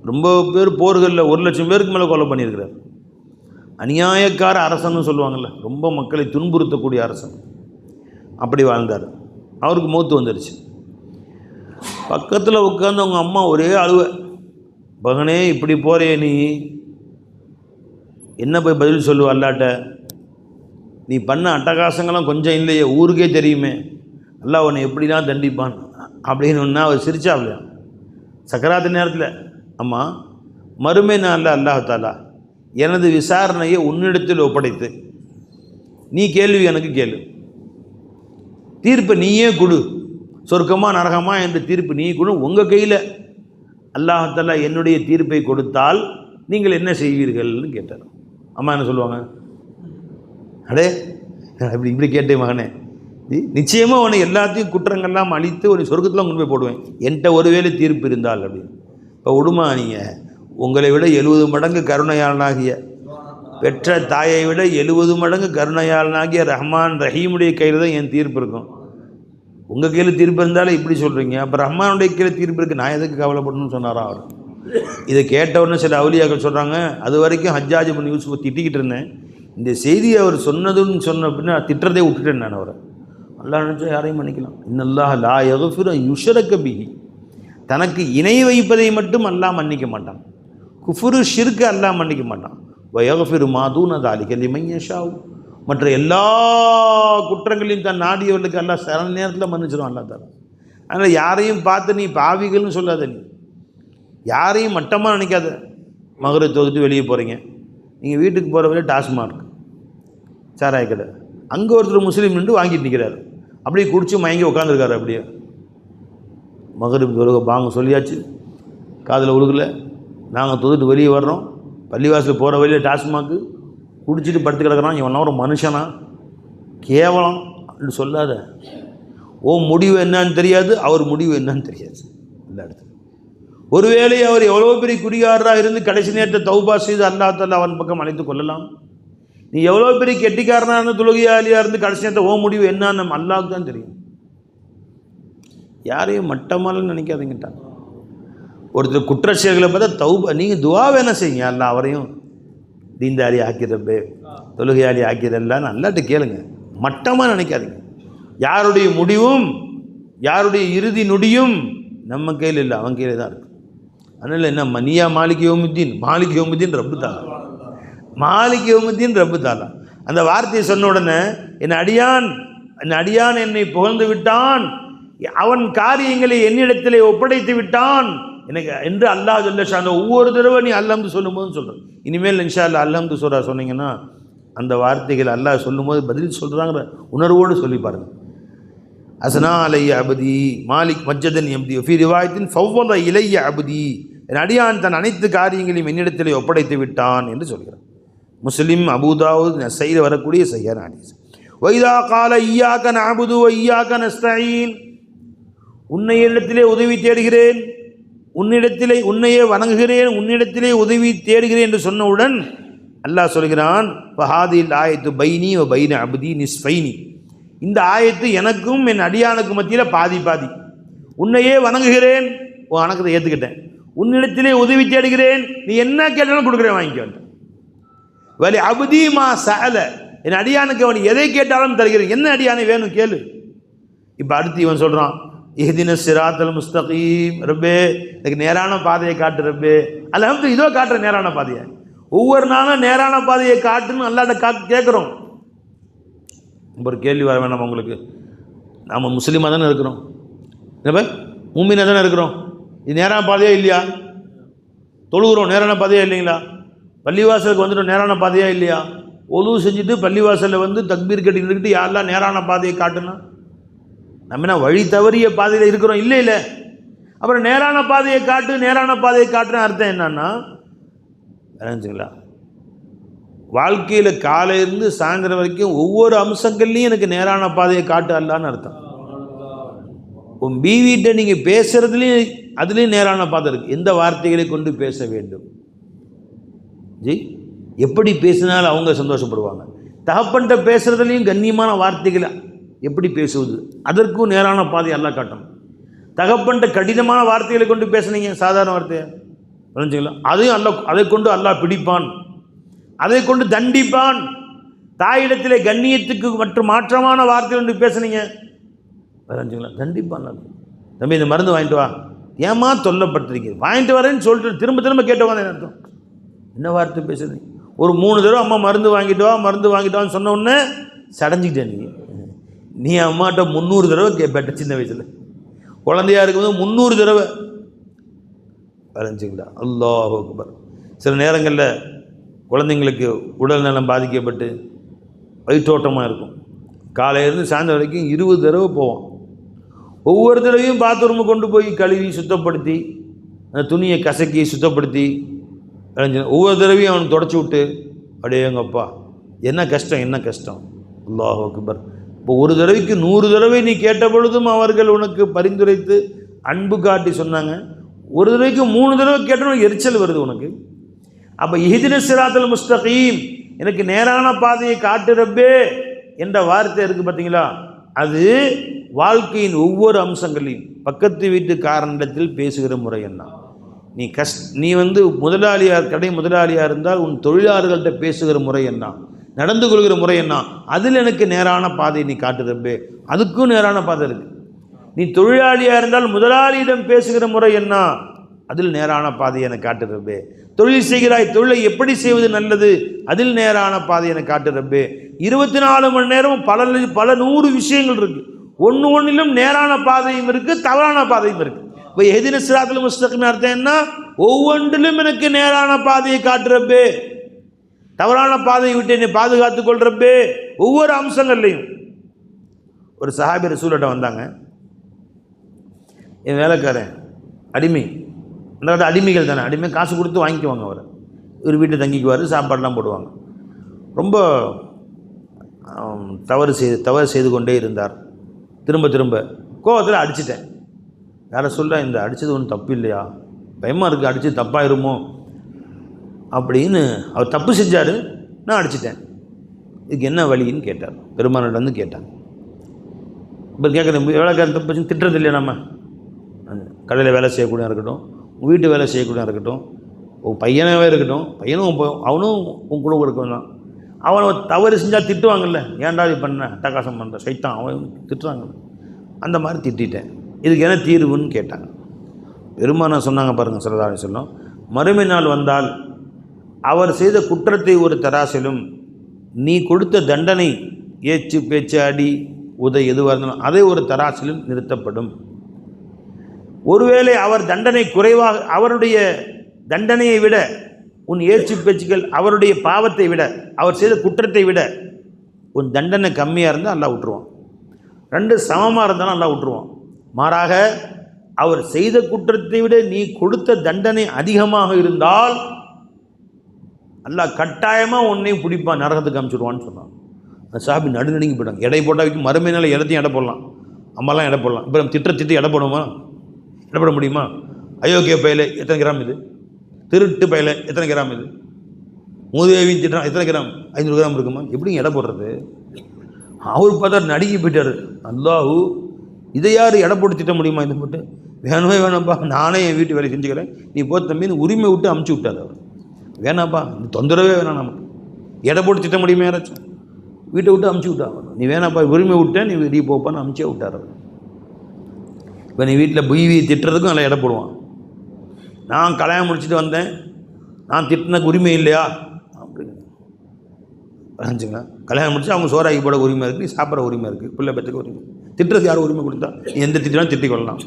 Speaker 1: ரொம்ப பேர் போர்களில் 1,00,000 பேருக்கு மேலே கொலை பண்ணியிருக்கிறார். அநியாயக்கார அரசன்னு சொல்லுவாங்கள்ல, ரொம்ப மக்களை துன்புறுத்தக்கூடிய அரசன். அப்படி வாழ்ந்தார். அவருக்கு மௌத்து வந்துடுச்சு. பக்கத்தில் உட்காந்து அவங்க அம்மா ஒரே அழுவ, மகனே இப்படி போகிறே, நீ என்ன போய் பதில் சொல்லுவ அல்லாட்ட? நீ பண்ண அட்டகாசங்கள்லாம் கொஞ்சம் இல்லையே, ஊருக்கே தெரியுமே, அல்லாஹ் உன்னை எப்படிலாம் தண்டிப்பான் அப்படின்னு ஒன்றா அவர் சிரிச்சாப்லையா சக்கராத்து நேரத்தில். அம்மா, மறுமை நாளில் அல்லாஹ் தாலா எனது விசாரணையை உன்னிடத்தில் ஒப்படைத்து நீ கேள்வி எனக்கு கேளு, தீர்ப்பை நீயே கொடு, சொர்க்கமா நரகமா என்று தீர்ப்பு நீ கொடு, உங்கள் கையில் அல்லாஹ் தாலா என்னுடைய தீர்ப்பை கொடுத்தால் நீங்கள் என்ன செய்வீர்கள்னு கேட்டார். அம்மா என்ன சொல்லுவாங்க? அடே இப்படி இப்படி கேட்டேன் மகனே, நிச்சயமாக உன்னை எல்லாத்தையும் குற்றங்கள்லாம் அழித்து ஒரு சொர்க்கத்தில் கொண்டு போய் போடுவேன், என்கிட்ட ஒருவேளை தீர்ப்பு இருந்தால் அப்படின்னு. இப்போ விடுமா, நீங்கள் உங்களை விட 70 மடங்கு கருணையாளனாகிய, பெற்ற தாயை விட 70 மடங்கு கருணையாளனாகிய ரஹ்மான் ரஹீமுடைய கையில் தான் என் தீர்ப்பு இருக்கும். உங்கள் கையில் தீர்ப்பு இருந்தாலும் இப்படி சொல்கிறீங்க, அப்போ ரஹ்மானுடைய கையில் தீர்ப்பு இருக்குது, நான் எதுக்கு கவலைப்படணும்னு சொன்னாரா அவர். இதை கேட்டவுடனே சில அவுலியாக்கள் சொல்கிறாங்க, அது வரைக்கும் ஹஜ்ஜாஜ் இப்னு யூசுஃப் திட்டிக்கிட்டு இருந்தேன், இந்த செய்தியை அவர் சொன்னதுன்னு சொன்ன பின்னா திட்டுறதே விட்டுட்டேன் நான் அவரை. அல்லாஹ் நினச்சா யாரையும் மன்னிக்கலாம். இன்னல்லாஹ் லா யக்ஃபிரு யுஷ்ரக பிஹி, தனக்கு இணை வைப்பதை மட்டும் அல்லாஹ் மன்னிக்க மாட்டான், குஃப்ரு ஷிர்க் அல்லாஹ் மன்னிக்க மாட்டான். வ யக்ஃபிரு மா தூன தாலிக லிமன் யஷா, மற்ற எல்லா குற்றங்களையும் தன் நாடியவர்களுக்கு அல்லாஹ் சில நேரத்தில் மன்னிச்சிடும் அல்லாஹ் தாலா. அதனால் யாரையும் பார்த்து நீ பாவிகள்னு சொல்லாத, நீ யாரையும் மட்டமாக நினைக்காத. மகரிப் தொகுத்து வெளியே போகிறீங்க, நீங்கள் வீட்டுக்கு போகிற வழியில் டாஸ்மார்க் சாராய கடை, அங்கே ஒருத்தர் முஸ்லீம் நின்று வாங்கிட்டு நிற்கிறார், அப்படியே குடிச்சு மயங்கி உட்காந்துருக்காரு. அப்படியே மகரிப் தொழுகை பாங்க சொல்லியாச்சு, காதில் உழுகலை, நாங்கள் தொகுத்து வெளியே வர்றோம், பள்ளிவாசல் போகிற வழியில் டாஸ்மாக்கு குடிச்சிட்டு படுத்து கிடக்கிறான், இவனா ஒரு மனுஷனா, கேவலம் அப்படின்னு சொல்லாத. ஓ முடிவு என்னான்னு தெரியாது, அவர் முடிவு என்னான்னு தெரியாது. எல்லா இடத்துல ஒருவேளை அவர் எவ்வளோ பெரிய குடிகாரராக இருந்து கடைசி நேரத்தை தௌபா செய்து அல்லாஹ் தஆலா அவன் பக்கம் அழைத்து கொள்ளலாம். நீ எவ்வளோ பெரிய கெட்டிக்காரனான தொழுகையாளியாக இருந்து கடைசி நேரத்தை ஓ முடிவு என்னன்னு நம்ம அல்லாஹ்வுக்கு தான் தெரியும். யாரையும் மட்டமாலன்னு நினைக்காதீங்கட்டான். ஒருத்தர் குற்ற செயல்களை பார்த்தா தௌபா, நீங்கள் துவா வேணா செய்யுங்க, அல்லாஹ் அவரையும் தீன்தாரி ஆக்கிறப்பே தொழுகையாளி ஆக்கிறல்லான்னு அல்லாட்ட கேளுங்க, மட்டமாக நினைக்காதீங்க. யாருடைய முடிவும் யாருடைய இறுதி நொடியும் நம்ம கையில் இல்லை, அவன் கையில் தான் இருக்கு. அதனால் என்ன மனியா மாலிக் யௌமுத்தீன், மாலிக் யௌமுத்தீன் ரப்பு தாலா, மாலிக் யௌமுத்தீன் ரப்பு தாலா. அந்த வார்த்தையை சொன்ன உடனே என் அடியான் என்னை புகழ்ந்து விட்டான், அவன் காரியங்களை என்னிடத்திலே ஒப்படைத்து விட்டான் எனக்கு என்று அல்லாஹ் ஜல்லஷான் ஒவ்வொரு தடவை நீ அல்ஹம்து சொல்லும்போது சொல்கிறேன். இனிமேல் இன்ஷா அல்லாஹ் அல்ஹம்து சூரா சொன்னீங்கன்னா அந்த வார்த்தைகள் அல்லாஹ் சொல்லும்போது பதில் சொல்கிறாங்கிற உணர்வோடு சொல்லி பாருங்கள். அசனா அலைய அபதி மாலிக் மஜ்ஜதன் எம்தி ஃபி ரிவாயத்தின் ஃபவ்வல இலைய அபதி, என் அடியான் தன் அனைத்து காரியங்களையும் என்னிடத்திலே ஒப்படைத்து விட்டான் என்று சொல்கிறார். முஸ்லிம், அபூதாவுத், நஸீயில் வரக்கூடிய சஹீஹான ஹதீஸ். வைதா கால இய்யாக நஅபுது வ இய்யாக நஸ்தஈன், உன்னையிடத்திலே உதவி தேடுகிறேன், உன்னையே வணங்குகிறேன், உன்னிடத்திலே உதவி தேடுகிறேன் என்று சொன்னவுடன் அல்லாஹ் சொல்கிறான் ஃபஹாதில் ஆயத்து பைனி வ பைன அப்தி நிஸ்ஃபைனி, இந்த ஆயத்து எனக்கும் என் அடியானுக்கு மத்தியில் பாதி பாதி. உன்னையே வணங்குகிறேன், உன் வணக்கத்தை ஏற்றுக்கிட்டேன், உன்னிடத்திலே உதவி தேடுகிறேன், நீ என்ன கேட்டாலும் கொடுக்குறேன் வாங்கிக்க. வலி அபுதி மா சஅல, என் அடியானுக்கு அவன் எதை கேட்டாலும் தருகிறேன், என்ன அடியானை வேணும் கேளு. இப்போ அடுத்து இவன் சொல்கிறான் இஹ்தின சிராத்தல் முஸ்தகீம், ரப்பே எனக்கு நேரான பாதையை காட்டு ரப்பே. அல்ஹம்துலில்லாஹ், இதோ காட்டுற நேரான பாதையை. ஒவ்வொரு நாளும் நேரான பாதையை காட்டுன்னு அல்லாஹ்ட்ட கேட்குறோம். ஒரு கேள்வி வர வேணாம் உங்களுக்கு, நாம் முஸ்லீமாக தானே இருக்கிறோம், என்ன மூமினாக தானே இருக்கிறோம், இது நேரான பாதையா இல்லையா? தொழுகிறோம், நேரான பாதையா இல்லைங்களா? பள்ளிவாசலுக்கு வந்துட்டோம், நேரான பாதையா இல்லையா? ஒழு செஞ்சுட்டு பள்ளிவாசலில் வந்து தக்பீர் கட்டிக்கிட்டு யாரெல்லாம் நேரான பாதையை காட்டுனா நம்ம என்ன வழி தவறிய பாதையில் இருக்கிறோம்? இல்லை இல்லை. அப்புறம் நேரான பாதையை காட்டு, நேரான பாதையை காட்டுன்னு அர்த்தம் என்னன்னா நினச்சிங்களா, வாழ்க்கையில் காலையிலிருந்து சாயந்தரம் வரைக்கும் ஒவ்வொரு அம்சங்கள்லையும் எனக்கு நேரான பாதையை காட்டு அல்லான்னு அர்த்தம். உன் பீவிட்ட நீங்கள் பேசுகிறதுலையும் அதுலேயும் நேரான பாதை இருக்குது. எந்த வார்த்தைகளை கொண்டு பேச வேண்டும், ஜி எப்படி பேசினாலும் அவங்க சந்தோஷப்படுவாங்க. தகப்பன்கிட்ட பேசுகிறதுலையும் கண்ணியமான வார்த்தைகளை எப்படி பேசுவது, அதற்கும் நேரான பாதை எல்லாம் காட்டணும். தகப்பன்கிட்ட கடினமான வார்த்தைகளை கொண்டு பேசுனீங்க, சாதாரண வார்த்தையை புரிஞ்சுங்களா, அதையும் அதை கொண்டு அல்லாஹ் பிடிப்பான், அதை கொண்டு தண்டிப்பான். தாயிடத்திலே கண்ணியத்துக்கு மற்றும் மாற்றமான வார்த்தை கொண்டு பேசுனீங்க புரிஞ்சுங்களா, தண்டிப்பான். தம்பி இந்த மருந்து வாங்கிட்டு வா, ஏமா தொல்லப்பட்டிருக்கீங்க, வாங்கிட்டு வரேன்னு சொல்லிட்டு திரும்ப திரும்ப கேட்டவாங்க அர்த்தம். என்ன வார்த்தை பேசுறீங்க? ஒரு 3 தடவை அம்மா மருந்து வாங்கிட்டு வா மருந்து வாங்கிட்டு வான்னு சொன்ன உடனே சடைஞ்சிக்கிட்டேன். நீ அம்மாட்ட 300 தடவை கேட்பேட்ட, சின்ன வயசில் குழந்தையா இருக்கும்போது 300 தடவை வரைஞ்சிங்களா. அல்லாஹ் அக்பர். சில நேரங்களில் குழந்தைங்களுக்கு உடல் நலம் பாதிக்கப்பட்டு வயிற்றோட்டமாக இருக்கும், காலையிலேருந்து சாயந்தரம் வரைக்கும் 20 தடவை போவான். ஒவ்வொரு தடவையும் பாத்ரூமு கொண்டு போய் கழுவி சுத்தப்படுத்தி அந்த துணியை கசக்கி சுத்தப்படுத்தி ஒவ்வொரு தடவையும் அவனுக்கு தொடச்சி விட்டு, அப்படியே எங்கப்பா என்ன கஷ்டம் என்ன கஷ்டம். அல்லாஹ் அக்பர். இப்போ ஒரு தடவைக்கு 100 தடவை நீ கேட்ட பொழுதும் அவர்கள் உனக்கு பரிந்துரைத்து அன்பு காட்டி சொன்னாங்க. ஒரு தடவைக்கு 3 தடவை கேட்டணும் எரிச்சல் வருது உனக்கு. அப்போ இஹ்தின சிராத்தல் முஸ்தகீம், எனக்கு நேரான பாதையை காட்டு ரப்பே என்ற வார்த்தை இருக்குது பார்த்தீங்களா, அது வாழ்க்கையின் ஒவ்வொரு அம்சங்களையும் பக்கத்து வீட்டுக்காரனிடத்தில் பேசுகிற முறை என்ன. நீ வந்து கடை முதலாளியாக இருந்தால் உன் தொழிலாளர்கள்ட்ட பேசுகிற முறை என்ன, நடந்து கொள்கிற முறை என்ன, அதில் எனக்கு நேரான பாதையை நீ காட்டுறப்பே, அதுக்கும் நேரான பாதை இருக்குது. நீ தொழிலாளியாக இருந்தால் முதலாளியிடம் பேசுகிற முறை என்ன, அதில் நேரான பாதையை எனக்கு காட்டுறப்பே. தொழில் செய்கிறாய், தொழிலை எப்படி செய்வது நல்லது, அதில் நேரான பாதையை எனக்கு காட்டுறப்பே. 24 மணி நேரம் பல 100 விஷயங்கள் இருக்குது. ஒன்றிலும் நேரான பாதையும் இருக்குது, தவறான பாதையும் இருக்குது. இப்போ இஹ்தின சிராத்தல் முஸ்தகீம் அர்த்தம் என்ன, ஒவ்வொன்றிலும் எனக்கு நேரான பாதையை காட்டுறப்பே, தவறான பாதையை விட்டு என்னை பாதுகாத்து கொள்றப்பே, ஒவ்வொரு அம்சங்கள்லையும். ஒரு சஹாபி ரசூலுட்ட வந்தாங்க, என் வேலைக்காரன் அடிமை, அந்த அடிமைகள் தானே, அடிமை காசு கொடுத்து வாங்கிக்குவாங்க, அவர் ஒரு வீட்டை தங்கிக்குவார், சாப்பாடெலாம் போடுவாங்க. ரொம்ப தவறு செய்து கொண்டே இருந்தார். திரும்ப கோவத்தில் அடிச்சிட்டேன். யாரை சொல்ல, இந்த அடித்தது ஒன்றும் தப்பு இல்லையா, பயமாக இருக்குது, அடித்து தப்பாயிருமோ அப்படின்னு. அவர் தப்பு செஞ்சார், நான் அடிச்சிட்டேன், இதுக்கு என்ன வழின்னு கேட்டார். பெருமானிடம் வந்து கேட்டாங்க. இப்போ கேட்குறேன், வேலைக்காரன் தப்பு திட்டுறது இல்லையா, நம்ம கடையில் வேலை செய்யக்கூடிய இருக்கட்டும், உங்கள் வீட்டு வேலை செய்யக்கூடிய இருக்கட்டும், உன் பையனாகவே இருக்கட்டும், பையனும் அவனும் உன் கூட இருக்கணும். அவனை தவறு செஞ்சால் திட்டுவாங்கல்ல, ஏன்டா இது பண்ண அட்டகாசம் பண்ணுற சைத்தான், அவன் திட்டுறாங்கல்ல, அந்த மாதிரி திட்டேன், இதுக்கு என்ன தீர்வுன்னு கேட்டாங்க. பெருமானா சொன்னாங்க பாருங்கள் ஸல்லல்லாஹு அலைஹி வஸல்லம், மறுமை நாள் வந்தால் அவர் செய்த குற்றத்தை ஒரு தராசிலும், நீ கொடுத்த தண்டனை ஏச்சு பேச்சு அடி உதை எதுவாக இருந்தாலும் அதை ஒரு தராசிலும் நிறுத்தப்படும். ஒருவேளை அவர் தண்டனை குறைவாக, அவருடைய தண்டனையை விட உன் ஏச்சு பேச்சுக்கள், அவருடைய பாவத்தை விட, அவர் செய்த குற்றத்தை விட உன் தண்டனை கம்மியாக இருந்தால் அல்லாஹ் விட்டுருவான். 2 சமமாக இருந்தாலும் அல்லாஹ் விட்டுருவான். மாறாக அவர் செய்த குற்றத்தை விட நீ கொடுத்த தண்டனை அதிகமாக இருந்தால் அல்லாஹ் கட்டாயமாக உன்னையும் பிடிப்பான், நரகத்துக்கு அனுப்பிச்சுடுவான்னு சொன்னான். அந்த சாபி நடுநடுங்கி போயிட்டாங்க. எடை போட்டால் வைக்கும், மறுமையினால் எல்லாத்தையும் எடை போடலாம், அம்மாலாம் எடை போடலாம். இப்போ நம்ம திட்டு எடை போடுமா, எடை போட முடியுமா? அயோக்கிய பயில எத்தனை கிராம் இது, திருட்டு பயில எத்தனை கிராம் இது, மூதேவி திட்டுறான். எத்தனை கிராம்? 500 கிராம் இருக்குமா? எப்படிங்க எடை போடுறது? அவர் பார்த்தா நடுங்கி போயிட்டார். அல்லாஹூ, இதை யார் எடை போட்டு திட்ட முடியுமா? இதை போட்டு வேணுமே வேணாம்ப்பா, நானே என் வீட்டு வேலை செஞ்சுக்கிறேன், நீ போ தம்பின்னு உரிமை விட்டு அமுச்சு விட்டார் அவர். வேணாப்பா, இந்த தொந்தரவே வேணாம், நமக்கு எடை போட்டு திட்ட முடியுமா யாராச்சும்? வீட்டை விட்டு அமுச்சு விட்டா. நீ வேணாப்பா, உரிமை விட்டேன், நீ வெளியே போப்பான்னு அமுச்சே விட்டார் அவர். இப்போ நீ வீட்டில் புய்வியை திட்டுறதுக்கும் நல்லா எடை போடுவான். நான் கல்யாணம் முடிச்சுட்டு வந்தேன், நான் திட்டினக்கு உரிமை இல்லையா அப்படின்னு நினச்சிங்களா? கல்யாணம் முடிச்சு அவங்க சோறாக்கி போட உரிமை இருக்குது, நீ சாப்பிட்ற உரிமை இருக்குது, பிள்ளை பெற்றுக்க உரிமை. திட்டுறது யார் உரிமை கொடுத்தா? நீ எந்த திட்டாலும் திட்டிக் கொள்ளலாம்.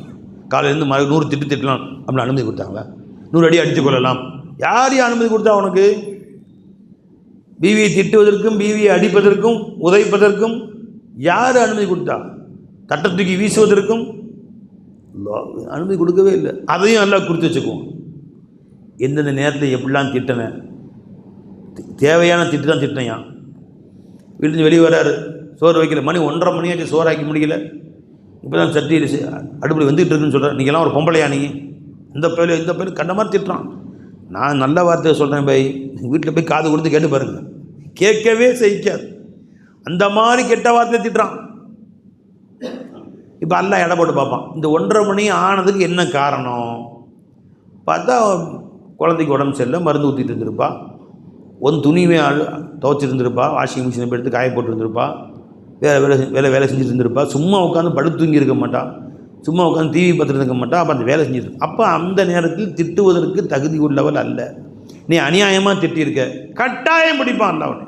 Speaker 1: காலையிலேருந்து 100 திட்டலாம் அப்படின்னு அனுமதி கொடுத்தாங்களா? 100 அடி அடித்து கொள்ளலாம். யார் அனுமதி கொடுத்தா உனக்கு? பீவியை திட்டுவதற்கும் பீவியை அடிப்பதற்கும் உதைப்பதற்கும் யார் அனுமதி கொடுத்தா? தட்டத்துக்கு வீசுவதற்கும் அனுமதி கொடுக்கவே இல்லை. அதையும் எல்லாம் கொடுத்து வச்சுக்குவோம். எந்தெந்த நேரத்தில் எப்படிலாம் திட்டினேன், தேவையான திட்டு தான் திட்டினையா. வீட்டுக்கு வெளியே வராரு, சோறு வைக்கல, மணி 1:30 மணியாச்சு, சோறாக்கி முடியல. இப்போ தான் சட்டி அடுப்படி வந்துகிட்டு இருக்குன்னு சொல்கிறேன். நீங்கள்லாம் ஒரு பொம்பளையா? நீ இந்த பையன் கண்ட மாதிரி திட்டுறான். நான் நல்ல வார்த்தையை சொல்கிறேன் பை, வீட்டில் போய் காது கொடுத்து கேட்டு பாருங்க, கேட்கவே சகிக்காது. அந்த மாதிரி கெட்ட வார்த்தை திட்டுறான். இப்போ எல்லாம் எடை போட்டு பார்ப்பான். இந்த 1:30 மணி ஆனதுக்கு என்ன காரணம் பார்த்தா, குழந்தைக்கு உடம்பு சரியில்லை, மருந்து ஊற்றிட்டு இருந்திருப்பா, துணிவே துவைச்சிருந்துருப்பா, வாஷிங் மிஷினை எடுத்து காய போட்டுருந்துருப்பா, வேலை செஞ்சுட்டு இருந்திருப்பா, சும்மா உட்காந்து படுத்து தூங்கி இருக்க மாட்டான், சும்மா உட்காந்து டிவி பார்த்துட்டு இருக்க மாட்டான். அப்போ அந்த வேலை செஞ்சுட்டு, அப்போ அந்த நேரத்தில் திட்டுவதற்கு தகுதி உள்ளவள் அல்ல. நீ அநியாயமாக திட்டிருக்க, கட்டாயம் பிடிப்பான் அல்ல அவனை.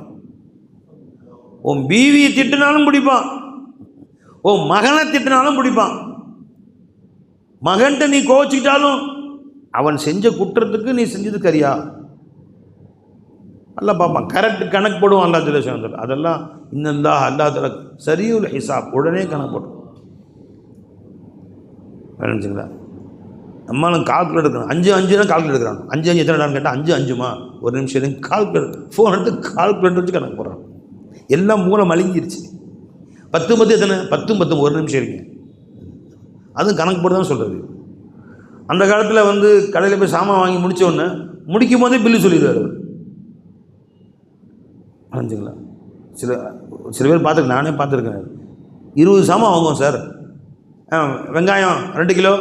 Speaker 1: உன் பீவியை திட்டினாலும் பிடிப்பான், உன் மகனை திட்டினாலும் பிடிப்பான். மகன்கிட்ட நீ கோச்சிக்கிட்டாலும் அவன் செஞ்ச குற்றத்துக்கு நீ செஞ்சது கரியா அல்ல பார்ப்பான். கரெக்ட் கணக்கு போடுவான் அல்லா ஜல்ல. அதெல்லாம் இன்னல்லா அல்லா தஆலா சரீஉல் ஹிசாப், உடனே கணக்கு போடும். நினச்சிங்களா? நம்மளும் கால்குலேட் எடுக்கணும். 5 கால்குலேட் எடுக்கிறான். 5 எத்தனைடான்னு கேட்டால் 5 ஒரு நிமிஷம் கால்குலேட், ஃபோன் எடுத்து கால்குலேட்டர் வச்சு கணக்கு போடுறான். எல்லாம் மூளை மழுங்கிருச்சு. 10 எத்தனை? 10 ஒரு நிமிஷம் இருக்கேன், அதுவும் கணக்கு போட்டு தான் சொல்கிறது. அந்த காலத்தில் கடையில் போய் சாமான் வாங்கி முடித்தோடனே முடிக்கும் போதே பில்லு சொல்லிடுவார் அவர். நினச்சிங்களா? சில பேர் பார்த்துருக்கேன், நானே பார்த்துருக்கேன். 20 சாமான் வாங்குவோம் சார். வெங்காயம் 2 கிலோ,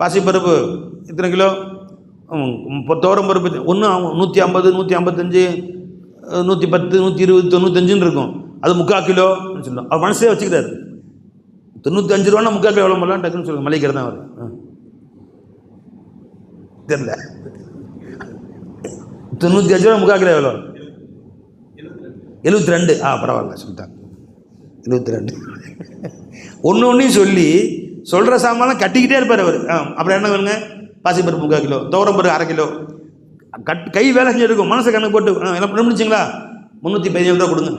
Speaker 1: பாசிப்பருப்பு இத்தனை கிலோ, துவரம் பருப்பு ஒன்று 150, 155, 110, 120, 95 இருக்கும். அது 3/4 கிலோ சொல்லலாம். அவர் மனசே வச்சுக்கிறாரு. 95 ரூபான்னா 3/4 கிலோ எவ்வளோ பண்ணலாம் டக்குன்னு சொல்லுங்கள். மளிகை கடை தான் வரும், தெரியல. 95 ரூபா 3/4 கிலோ எவ்வளோ? 72. பரவாயில்ல சொல்லிட்டாங்க, 72. ஒன்றையும் சொல்லி சொல்கிற சாமான் கட்டிக்கிட்டே இருப்பார் அவர். அப்புறம் என்ன வேணுங்க? பாசிப்பருப்பு 3/4 கிலோ, துவரம் பருப்பு 1/2 கிலோ. கை வேலை செஞ்சுருக்கும், மனசை கணக்கு போட்டு என்ன முடிச்சிங்களா? 317 ரூபா கொடுங்க.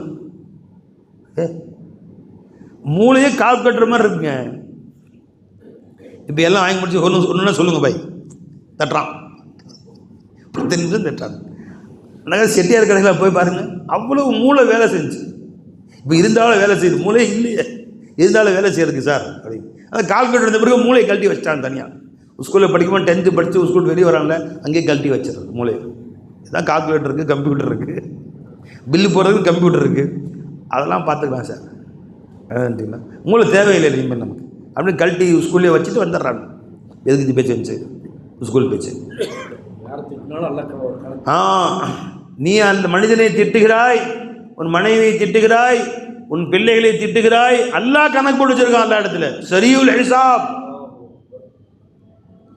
Speaker 1: மூளையே கால் கட்டுற மாதிரி இருக்குங்க. இப்போ எல்லாம் வாங்கி முடிச்சு ஒன்று சொல்லுங்க பாய், தட்டுறான். 10 நிமிஷம் தட்டுறாங்க. ஆனால் செட்டியார் கடையில் போய் பாருங்கள், அவ்வளோ மூளை வேலை செஞ்சு. இப்போ இருந்தாலும் வேலை செய்யுது, மூளை இல்லையே, இருந்தாலும் வேலை செய்யறதுக்கு சார் அப்படின்னு. அந்த கால்குலேட்டர் இருந்த பிறகு மூளையை கழட்டி வச்சிட்டாங்க தனியாக. ஸ்கூலில் படிக்கும்போது 10th படித்து ஸ்கூல் வெளியே வராங்களே, அங்கேயே கழட்டி வச்சிடுறது மூளையை. இதுதான் கால்குலேட்டர் இருக்குது, கம்ப்யூட்டர் இருக்குது, பில்லு போடுறதுக்கு கம்ப்யூட்டர் இருக்குது, அதெல்லாம் பார்த்துக்கலாம் சார். அப்படிங்களா? மூளை தேவையில்லை இனிமேல் நமக்கு. அப்படின்னு கழட்டி ஸ்கூல்லே வச்சுட்டு வந்துடுறாங்க. எதுக்கு இது பேச்சு வந்துச்சு? ஸ்கூல் பேச்சு. நீ அந்த மனிதனை திட்டுகிறாய், உன் மனைவியை திட்டுகிறாய், உன் பிள்ளைகளை திட்டுகிறாய், அல்லாஹ் கணக்கு போட்டு வச்சிருக்கான் எல்லா இடத்துல. சரீஉல் ஹிசாப்.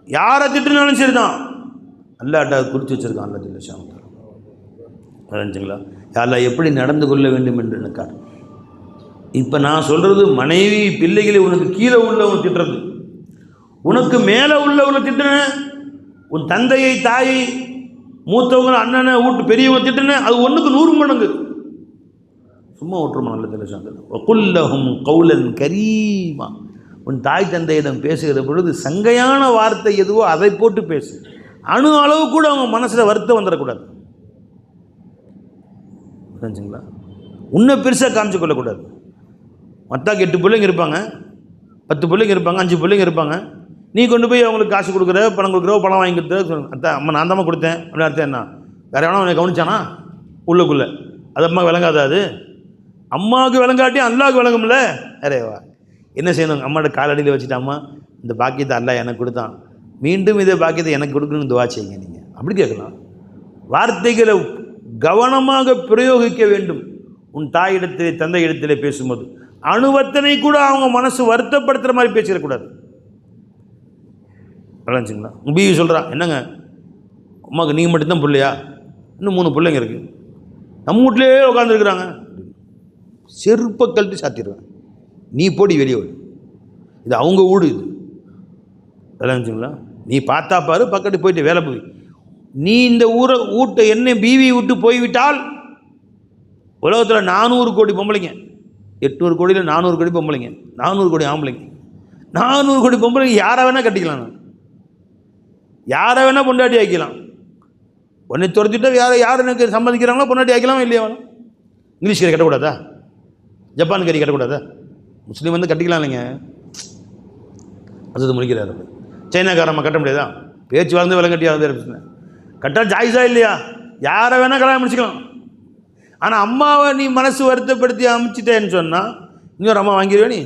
Speaker 1: யாரை திட்டுனாலும் சரிதான், அல்லாஹ்ட்ட குறித்து வச்சிருக்கான் அல்லா ஜல்ல ஷானஹு. புரிஞ்சுங்களா? யாரெல்லாம் எப்படி நடந்து கொள்ள வேண்டும் என்று நினைக்கார். இப்போ நான் சொல்கிறது மனைவி பிள்ளைகளை உனக்கு கீழே உள்ளவங்க திட்டுறது, உனக்கு மேலே உள்ளவங்களை திட்டுன, உன் தந்தையை தாயை மூத்தவங்களை அண்ணனை வீட்டு பெரியவங்க திட்டுன, அது 1க்கு 100 மடங்கு. சும்மா விட்டுருமா நல்ல தெரியும். வகுல்லஹும் கௌலன் கரீமா. உன் தாய் தந்தையிடம் பேசுகிற பொழுது சங்கையான வார்த்தை எதுவோ அதை போட்டு பேசு. அணு அளவு கூட அவங்க மனசில் வருத்தம் வந்துடக்கூடாது. புரிஞ்சுங்களா? உன்னை பெருசாக காமிச்சு கொள்ளக்கூடாது. மற்றாக்கு 8 பிள்ளைங்க இருப்பாங்க, 10 பிள்ளைங்க இருப்பாங்க, 5 பிள்ளைங்க இருப்பாங்க. நீ கொண்டு போய் அவங்களுக்கு காசு கொடுக்குற, பணம் கொடுக்குறோ, பணம் வாங்கி கொடுத்த, அத்தை அம்மா நான் தான் கொடுத்தேன் அப்படின்னு அர்த்தம் என்ன? வேற எவனா உன்னை கவனிச்சானா? உள்ளுக்குள்ளே. அது அம்மா விளங்காதா? அது அம்மாவுக்கு விளங்காட்டியும் அல்லாவுக்கு விளங்கும்ல. அரேவா, என்ன செய்யணும்? அம்மாவோட காலடியில் வச்சுட்டு, அம்மா இந்த பாக்கியத்தை அல்லாஹ் எனக்கு கொடுத்தான், மீண்டும் இதே பாக்கியத்தை எனக்கு கொடுக்கணும்னு துவா செய்யுங்க. நீங்கள் அப்படி கேட்கலாம். வார்த்தைகளை கவனமாக பிரயோகிக்க வேண்டும். உன் தாயிடத்திலே தந்தை இடத்திலே பேசும்போது அணுவத்தனை கூட அவங்க மனசு வருத்தப்படுத்துகிற மாதிரி பேசிடக்கூடாது. விளைஞ்சிங்களா? பிவி சொல்கிறான், என்னங்க அம்மாவுக்கு நீங்கள் மட்டும்தான் பிள்ளையா? இன்னும் 3 பிள்ளைங்க இருக்குது, நம்ம வீட்டிலே உட்காந்துருக்குறாங்க. செருப்பை கழட்டி சாத்திடுவேன், நீ போடி வெளியே ஓடு, இது அவங்க வீடு. இது விளைஞ்சிங்களா? நீ பார்த்தா பாரு, பக்கத்து போயிட்டு வேலை போய். நீ இந்த வீட்டை என்ன பிவி விட்டு போய்விட்டால் உலகத்தில் 400 கோடி பொம்பளைங்க, 800 கோடியில் 400 கோடி பொம்பளைங்க, 400 கோடி ஆம்பளைங்க, 400 கோடி பொம்பளைங்க யாரை வேணால் கட்டிக்கலாம், யாரை வேணால் பொண்டாட்டி ஆக்கிக்கலாம். உன்னை துரத்திட்டு யார் எனக்கு சம்மதிக்கிறாங்களோ பொண்டாட்டி ஆக்கலாம் இல்லையா? வேணும் இங்கிலீஷ்காரி கட்டக்கூடாதா? ஜப்பான்காரி கட்டக்கூடாதா? முஸ்லீம் வந்து கட்டிக்கலாம் இல்லைங்க, அது முடிக்கிறார். சைனாக்காரம்மா கட்ட முடியாதா? பேச்சு வாழ்ந்து விலை கட்டி வேறு பிரச்சனை. கட்டால் ஜாயிஸா இல்லையா? யாரை வேணால் கல்யாணம் முடிச்சுக்கலாம். ஆனால் அம்மாவை நீ மனசு வருத்தப்படுத்தி அமைச்சிட்டேன்னு சொன்னால் இன்னொரு அம்மா வாங்கிடுவே நீ.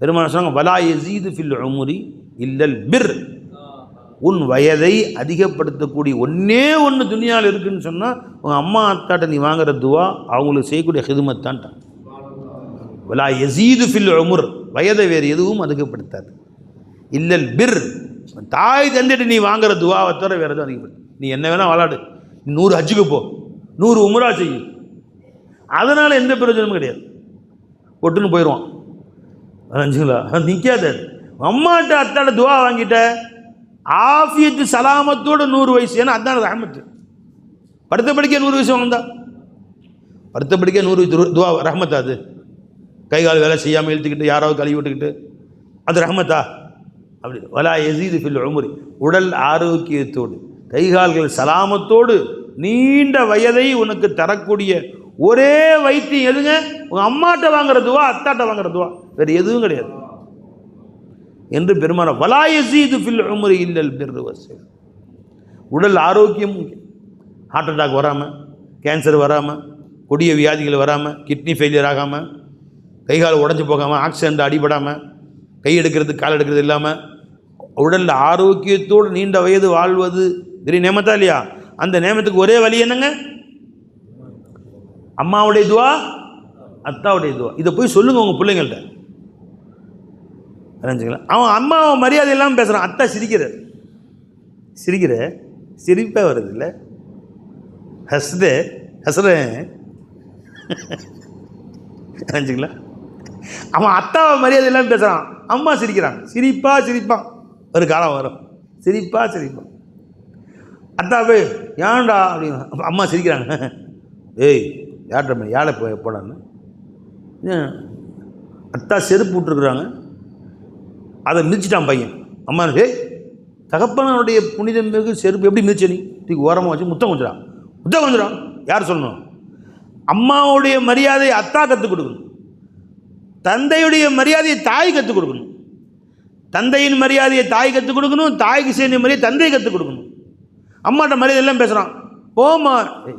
Speaker 1: பெருமாள் சொன்னாங்க, வலா யஸீது ஃபில் உம்ரி இல்லல் பிர். உன் வயதை அதிகப்படுத்தக்கூடிய ஒன்று துனியாவில் இருக்குதுன்னு சொன்னால் உங்கள் அம்மா அத்தாட்ட நீ வாங்குற துவா அவங்களுக்கு செய்யக்கூடிய ஹிதுமத்தான்ட்டான். வலா யஸீது ஃபில் உம்ர், வயதை வேறு எதுவும் அதிகப்படுத்தாது. இல்லல் பிர், தாய் தந்துட்டு நீ வாங்குற துவாவை தவிர வேறு எதுவும் அதிகப்படுத்து. நீ என்ன வேணால் விளாடு, 100 ஹஜ்ஜுக்கு போ, 100 உம்ரா செய்யும், அதனால் எந்த பிரயோஜனமும் கிடையாது. ஒட்டுன்னு போயிடுவான். அஞ்சுங்களா? நிற்காது. அம்மாட்ட அத்தாட்ட துவா வாங்கிட்ட ஆஃபியத்து சலாமத்தோடு 100 வயசு. ஏன்னா அதான் ரஹமத்து. படுத்த படிக்க 100 வயசு வாங்கந்தா, படுத்த படிக்க 100 வயசு துவா ரஹமத்தா? அது கை கால் வேலை செய்யாமல் இழுத்துக்கிட்டு யாராவது கழுவி விட்டுக்கிட்டு அது ரஹமத்தா? அப்படி வலா யஸீது ஃபில் உம்ரி, உடல் ஆரோக்கியத்தோடு கைகால்கள் சலாமத்தோடு நீண்ட வயதை உனக்கு தரக்கூடிய ஒரே வைத்தியம் எதுங்க? உங்கள் அம்மாட்ட வாங்குற துவா, அத்தாட்ட வாங்குற துவா, வேறு எதுவும் கிடையாது என்று பெருமானா. வலா யஸீது ஃபில் உம்ரி இல்லல் பிர்ரு வஸ்ஸில். உடல் ஆரோக்கியம், ஹார்ட் அட்டாக் வராமல், கேன்சர் வராமல், கொடிய வியாதிகள் வராமல், கிட்னி ஃபெயிலியர் ஆகாமல், கைகால் உடஞ்சி போகாமல், ஆக்சிடென்ட் அடிபடாமல், கை எடுக்கிறது கால் எடுக்கிறது இல்லாமல் உடல் ஆரோக்கியத்தோடு நீண்ட வயது வாழ்வது பெரிய நேமத்தா இல்லையா? அந்த நேமத்துக்கு ஒரே வழி என்னங்க? அம்மாவுடைய துவா, அத்தாவுடைய துவா. இதை போய் சொல்லுங்க உங்கள் பிள்ளைங்கள்ட்ட. நினைச்சுங்களா? அவன் அம்மாவை மரியாதை இல்லாமல் பேசுகிறான், அத்தா சிரிக்கிற சிரிப்பே வருது இல்லை? ஹஸ்ரேன் நினைச்சுங்களா? அவன் அத்தாவை மரியாதை இல்லாமல் பேசுகிறான், அம்மா சிரிக்கிறான், சிரிப்பான். ஒரு காலம் வரும், சிரிப்பான். அத்தா போய் ஏன்டா அப்படின்னு அம்மா சிரிக்கிறாங்க. ஏய் யார்கிட்ட யாழை போடான்னு அத்தா செருப்பு விட்டுருக்குறாங்க, அதை மிதிச்சிட்டான் பையன். அம்மா ஏய் தகப்பனுடைய புனிதம் மிகு செருப்பு எப்படி மிதிச்ச? நீ தூக்கி ஓரமாக வச்சு முத்தம் கொஞ்சம் யார் சொல்லணும்? அம்மாவுடைய மரியாதையை அத்தா கற்றுக் கொடுக்கணும், தந்தையுடைய மரியாதையை தாய் கற்றுக் கொடுக்கணும், தந்தையின் மரியாதையை தாய் கற்றுக் கொடுக்கணும், தாய்க்கு சேர்ந்த மரியாதை தந்தையை கற்றுக் கொடுக்கணும். அம்மாட்ட மரியாதை எல்லாம் பேசுகிறான், போமா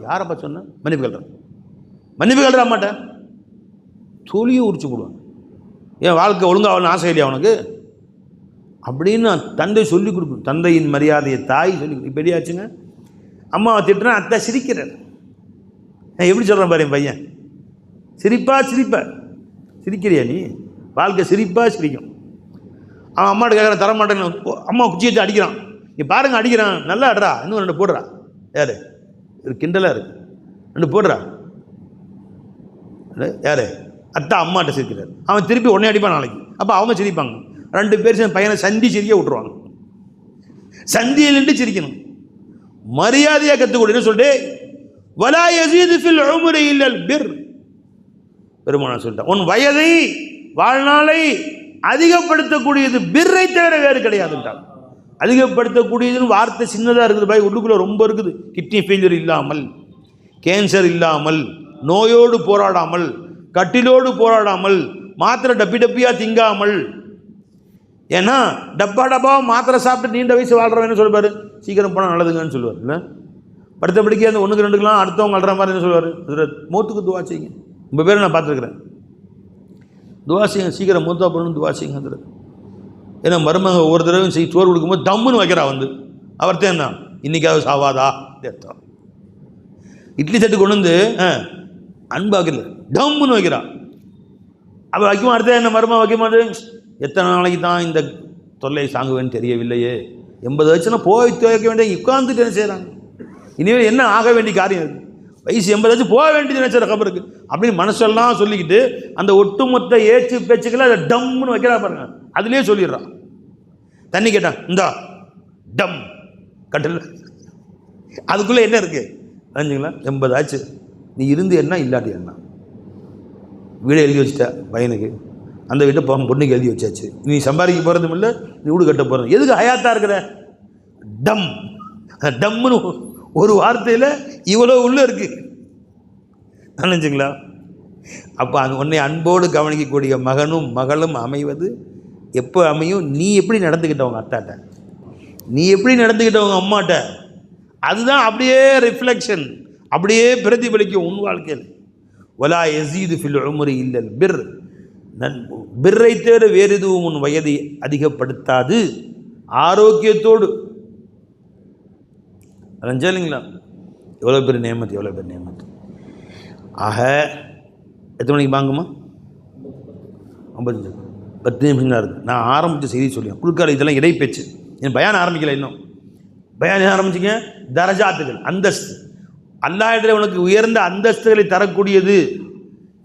Speaker 1: யாரப்பா சொன்ன? மன்னிப்பு கல்ற அம்மாட்ட தொலியை உரிச்சு போடுவான். ஏன் வாழ்க்கை ஒழுங்காகலாம் ஆசை இல்லையா அவனுக்கு அப்படின்னு தந்தை சொல்லிக் கொடுக்கணும். தந்தையின் மரியாதையை தாய் சொல்லிக் கொடுக்கும். பெரியாச்சுங்க அம்மாவை திட்டுனா அத்தை சிரிக்கிறார். நான் எப்படி சொல்கிறேன் பாரு, என் பையன் சிரிக்கிறியா நீ? வாழ்க்கை சிரிக்கும். அவன் அம்மாட்ட கேட்குறான், தர மாட்டேன்னு. அம்மா குச்சி வச்சு அடிக்கிறான். நீ பாருங்க அடிக்கிறான், நல்லா அட்றா, இன்னும் 2 போடுறா. யார் இது? கிண்டலாக இருக்கு, 2 போடுறா. யார்? அத்தா அம்மாட்ட சிரிக்கிறார். அவன் திருப்பி உடனே அடிப்பான் நாளைக்கு. அப்போ அவங்க சிரிப்பாங்க. 2 பேர் சேர்ந்து பையனை சந்தி சிரிக்க விட்டுருவாங்க. சந்தியில் நின்று சிரிக்கணும். மரியாதையாக கற்றுக் கொடுன்னு சொல்லிட்டு வலா யஸீது ஃபில் உம்ரி இல்லல் பிர். பெருமானார் சொல்லிட்டான், உன் வயதை வாழ்நாளை அதிகப்படுத்தக்கூடியது பிர்ரை தவிர வேறு கிடையாதுன்றான். அதிகப்படுத்தக்கூடியதுன்னு வார்த்தை சின்னதாக இருக்குது பாய், உள்ளுக்குள்ளே ரொம்ப இருக்குது. கிட்னி ஃபெயிலியர் இல்லாமல், கேன்சர் இல்லாமல், நோயோடு போராடாமல், கட்டிலோடு போராடாமல், மாத்திரை டப்பியாக திங்காமல். ஏன்னா டப்பாவை மாத்திரை சாப்பிட்டு நீண்ட வயசு வாழ்கிறவன்னு சொல்லுவார், சீக்கிரம் போனால் நல்லதுங்கன்னு சொல்லுவார். இல்லை படுத்த படிக்க அந்த 1க்கு 2க்குலாம் அடுத்தவங்க அல்ற மாதிரி என்ன சொல்லுவார், மௌத்துக்கு துவா செய்யுங்க. ரொம்ப பேர் நான் பார்த்துருக்குறேன். துவா செய்யுங்க, சீக்கிரம் மூத்தா போகணும்னு துவா செய்யுங்க. ஏன்னா மருமக ஒவ்வொரு தடவையும் சோறு கொடுக்கும்போது தம்முன்னு வைக்கிறா வந்து அவர்த்தேன் தான் இன்றைக்காவது சாவாதா அர்த்தம். இட்லி தட்டு கொண்டு வந்து அன்பாக்கல டம்முன்னு வைக்கிறா. அவள் வைக்கும் அடுத்த என்ன மருமக வைக்க மாட்டேன். எத்தனை நாளைக்கு தான் இந்த தொல்லையை சாங்குவேன்னு தெரியவில்லையே. 80 வயசுனா போய் துவைக்க வேண்டிய உட்கார்ந்துட்டு என்ன செய்கிறாங்க. இனிமேல் என்ன ஆக வேண்டிய காரியம் இருக்குது, வயசு 80 வச்சு போக வேண்டியது நினைச்ச கபருக்கு அப்படின்னு மனசெல்லாம் சொல்லிக்கிட்டு அந்த ஒட்டுமொத்த ஏச்சு பேச்சுக்களை அதை டம்முன்னு வைக்கிறா பாருங்க. அதுலேயே சொல்லிடுறான். தண்ணி கேட்டான், இந்தா டம் கட்டில். அதுக்குள்ளே என்ன இருக்கு தெரிஞ்சுங்களா? 80 ஆச்சு, நீ இருந்து என்ன இல்லாட்டி என்ன. வீடை எழுதி வச்சுட்ட பையனுக்கு, அந்த வீட்டை பொண்ணுக்கு எழுதி வச்சாச்சு. நீ சம்பாதிக்க போகிறதும் இல்லை, நீ வீடு கட்ட போகிறது. எதுக்கு ஹயாத்தாக இருக்கிற டம் டம்முன்னு ஒரு வார்த்தையில் இவ்வளோ உள்ள இருக்கு நினைச்சுங்களா? அப்போ அது உன்னை அன்போடு கவனிக்கக்கூடிய மகனும் மகளும் அமைவது எப்போ அமையும்? நீ எப்படி நடந்துக்கிட்டவங்க அத்தாட்ட, நீ எப்படி நடந்துக்கிட்டவங்க அம்மாட்ட, அதுதான் அப்படியே ரிஃப்ளெக்ஷன், அப்படியே பிரதிபலிக்கும் உன் வாழ்க்கையில். வலா யஸீது ஃபில் உம்ரி இல்லல் பிர், பிர்ரை தேட வேறு எதுவும் உன் வயதை அதிகப்படுத்தாது. ஆரோக்கியத்தோடு இல்லைங்களா? எவ்வளோ பேர் நேமத்து, எவ்வளோ பேர் நேமத்து. ஆக எத்தனை மணிக்கு வாங்குமா? 50 10 நிமிஷம் தான் இருக்குது. நான் ஆரம்பித்த செய்தி சொல்லுவேன் குறுக்கால இதெல்லாம் இடைப்பேச்சு. என் பயான் ஆரம்பிக்கல, இன்னும் பயான் ஆரம்பிச்சிங்க. தரஜாத்துகள், அந்தஸ்து, அல்லாஹ் இடத்துல உனக்கு உயர்ந்த அந்தஸ்துகளை தரக்கூடியது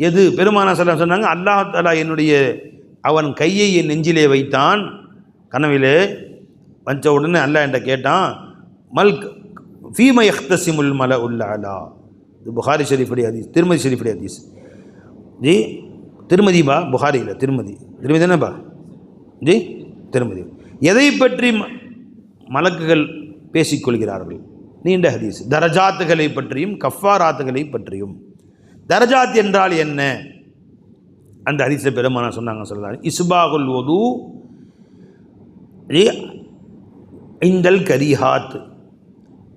Speaker 1: எது? பெருமானா ஸல்லல்லாஹு சொன்னாங்க, அல்லாஹ் தஆலா என்னுடைய அவன் கையை என் நெஞ்சிலே வைத்தான், கனவிலே வச்ச உடனே அல்லாஹ் என்கிட்ட கேட்டான், மல்க் ஃபீம யஹ்தஸிமுல் மலஉல் அலா. இது புகாரி ஷரீஃபுடைய ஹதீஸ், திருமதி ஷரீஃபுடைய ஹதீஸ். ஜி திருமதிபா, புகாரியில் திருமதி, திருமதி தானேப்பா ஜி, திருமதி. எதை பற்றி மலக்குகள் பேசிக்கொள்கிறார்கள்? நீண்ட ஹதீஸ். தரஜாத்துகளை பற்றியும் கஃபாராத்துகளை பற்றியும். தரஜாத் என்றால் என்ன? அந்த ஹதீஸை பெருமானா சொன்னாங்க, சொல்றாங்க, இஸ்பாகுல் வுது இந்தல் கரிஹாத்.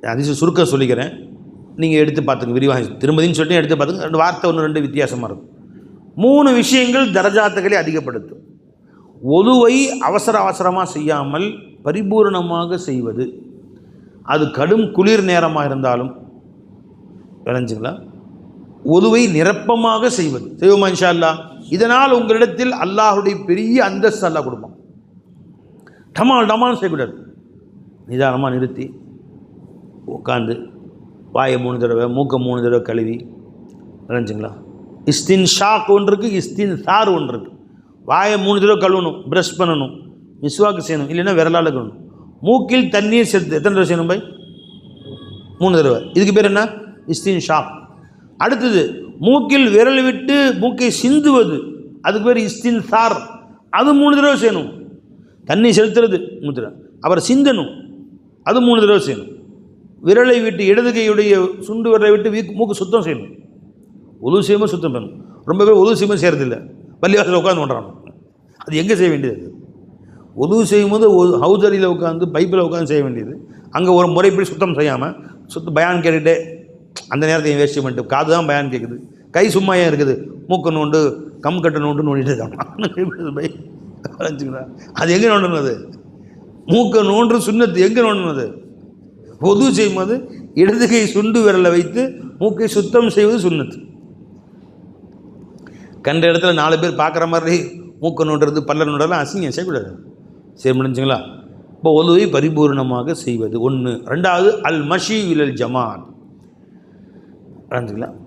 Speaker 1: ஹதீஸை சுருக்க சொல்லிக்கிறேன், நீங்கள் எடுத்து பார்த்துங்க, விரிவாக திருமதின்னு சொல்லிட்டு எடுத்து பார்த்துங்க. 2 வார்த்தை 1-2 வித்தியாசமாக இருக்கும். 3 விஷயங்கள் தரஜாத்துகளை அதிகப்படுத்தும். ஒதுவை அவசரமாக செய்யாமல் பரிபூர்ணமாக செய்வது. அது கடும் குளிர் நேரமாக இருந்தாலும் விளைஞ்சுங்களா, ஒதுவை நிரப்பமாக செய்வது. செய்வோமா இன்ஷா அல்லாஹ்? இதனால் உங்களிடத்தில் அல்லாஹுடைய பெரிய அந்தஸ்து அல்லாஹ் கொடுப்பான். டமால் செய்யக்கூடாது. நிதானமாக நிறுத்தி உட்காந்து வாயை 3 தடவை, மூக்கை 3 தடவை கழுவி விளைஞ்சுங்களா. இஸ்தின் ஷாக் ஒன்று இருக்குது, இஸ்தின் சார் ஒன்று இருக்குது. வாயை 3 தடவை கழுவணும், ப்ரஷ் பண்ணணும், மிஸ்வாக்கு செய்யணும், இல்லைன்னா விரலால் கழுவணும். மூக்கில் தண்ணீர் சேர்த்து எத்தனை தடவை செய்யணும் பை? 3 தடவை. இதுக்கு பேர் என்ன? இஸ்தின் ஷாக். அடுத்தது மூக்கில் விரல் விட்டு மூக்கை சிந்துவது, அதுக்கு பேர் இஸ்தின் சார். அது 3 தடவை செய்யணும். தண்ணி செலுத்துறது 3 தடவை, அப்புறம் சிந்தணும், அது 3 தடவை செய்யணும். விரலை விட்டு இடது கையுடைய சுண்டு விரலை விட்டு மூக்கு சுத்தம் செய்யணும். உது செய்யும்போது சுத்தம் பண்ணணும். ரொம்ப பேர் உது செய்யும்போது செய்கிறதில்லை, பள்ளிவாசலில் உட்காந்து பண்ணுறாங்க. அது எங்கே செய்ய வேண்டியது? உது செய்யும்போது ஹவுசரியில் உட்காந்து பைப்பில் உட்காந்து செய்ய வேண்டியது. அங்கே ஒரு முறைப்படி சுத்தம் செய்யாமல் பயான் கேட்டுகிட்டே அந்த நேரத்தையும் வேஸ்ட் பண்ணிட்டு, காது தான் பயான் கேட்குது, கை சும்மா ஏன் இருக்குது, மூக்கு நோண்டு கம் கட்ட நோண்டு நோண்டிட்டு இருக்காங்க பை. அது எங்கே நோண்டுனது? மூக்கை நோண்டு சுண்ணத்து எங்கே நோண்டுனது? பொது செய்யும்போது இடது கை சுண்டு விரலை வைத்து மூக்கை சுத்தம் செய்வது சுண்ணத்து. கண்ட இடத்துல 4 பேர் பார்க்குற மாதிரி மூக்கை நோண்டுறது, பல்ல நோண்டலாம் அசிங்கம், செய்யக்கூடாது. சரி, முடிஞ்சுங்களா? இப்போ ஒலுவை பரிபூர்ணமாக செய்வது 1. 2வது அல் மஷி இலல் ஜமாத்.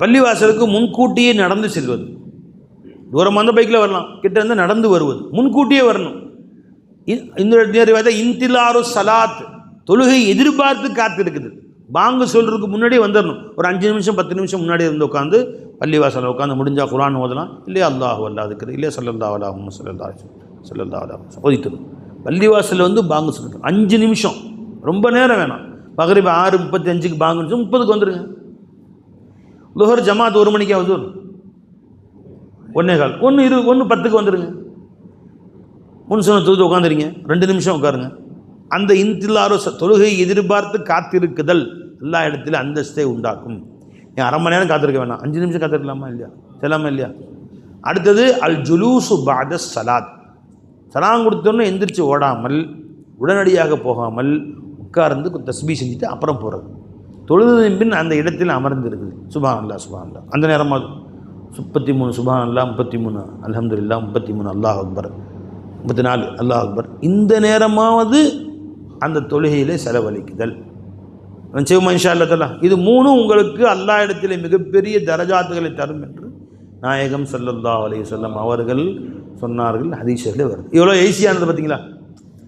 Speaker 1: பள்ளிவாசலுக்கு முன்கூட்டியே நடந்து செல்வது. தூரமாக இருந்தால் பைக்கில் வரலாம், கிட்ட இருந்து நடந்து வருவது, முன்கூட்டியே வரணும். இந்த இன்திலாரு சலாத், தொழுகை எதிர்பார்த்து காத்திருக்குது. பாங்கு சொல்கிறதுக்கு முன்னாடியே வந்துடணும். ஒரு 5 நிமிஷம் 10 நிமிஷம் முன்னாடி இருந்து உட்காந்து பள்ளிவாசலில் உட்காந்து முடிஞ்சால் குர்ஆன் ஓதலாம், இல்லையா அல்லாஹு அல்லா அதுக்கு, இல்லையா ஸல்லல்லாஹு அலைஹி ஓதிக்கணும். பள்ளிவாசலில் வந்து பாங்கு சொல்லணும் 5 நிமிஷம், ரொம்ப நேரம் வேணாம். மக்ரிப் 6:35க்கு பாங்கு 30க்கு வந்துடுங்க. லுஹர் ஜமாத் 1 மணிக்கே வந்து 1:15, 1:10க்கு வந்துடுங்க. முன் சொன்ன தொழுது உட்காந்துருங்க, 2 நிமிஷம் உட்காருங்க. அந்த இன்திலாரு தொழுகை எதிர்பார்த்து காத்திருக்குதல் எல்லா இடத்துல அந்தஸ்தை உண்டாக்கும். ஏன் அரை மணி நேரம் காத்திருக்க வேணாம், 5 நிமிஷம் காத்திருக்கலாமா இல்லையா? செல்லாமா இல்லையா? அடுத்தது அல் ஜுலூசு பாத சலாத். சலாம் கொடுத்தோன்னு எந்திரிச்சு ஓடாமல், உடனடியாக போகாமல் உட்கார்ந்து தஸ்பீ செஞ்சுட்டு அப்புறம் போகிறது. தொழுதின் பின் அந்த இடத்தில் அமர்ந்து இருக்குது. சுப்ஹானல்லாஹ் சுப்ஹானல்லாஹ். அந்த நேரமாக 33 சுப்ஹானல்லாஹ், 33 அல்ஹம்துலில்லாஹ், 33 அல்லாஹ் அக்பர், 34 அல்லாஹ் அக்பர். இந்த நேரமாவது அந்த தொழுகையிலே செலவழிக்குதல் நிச்சயமா இன்ஷா அல்லாஹ் தஆலா. இது 3 உங்களுக்கு அல்லாஹ் இடத்திலே மிகப்பெரிய தரஜாத்துகளை தரும் என்று நாயகம் ஸல்லல்லாஹு அலைஹி வஸல்லம் அவர்கள் சொன்னார்கள். ஹதீஸிலே வருது. இவ்வளோ ஈஸியானது பார்த்தீங்களா?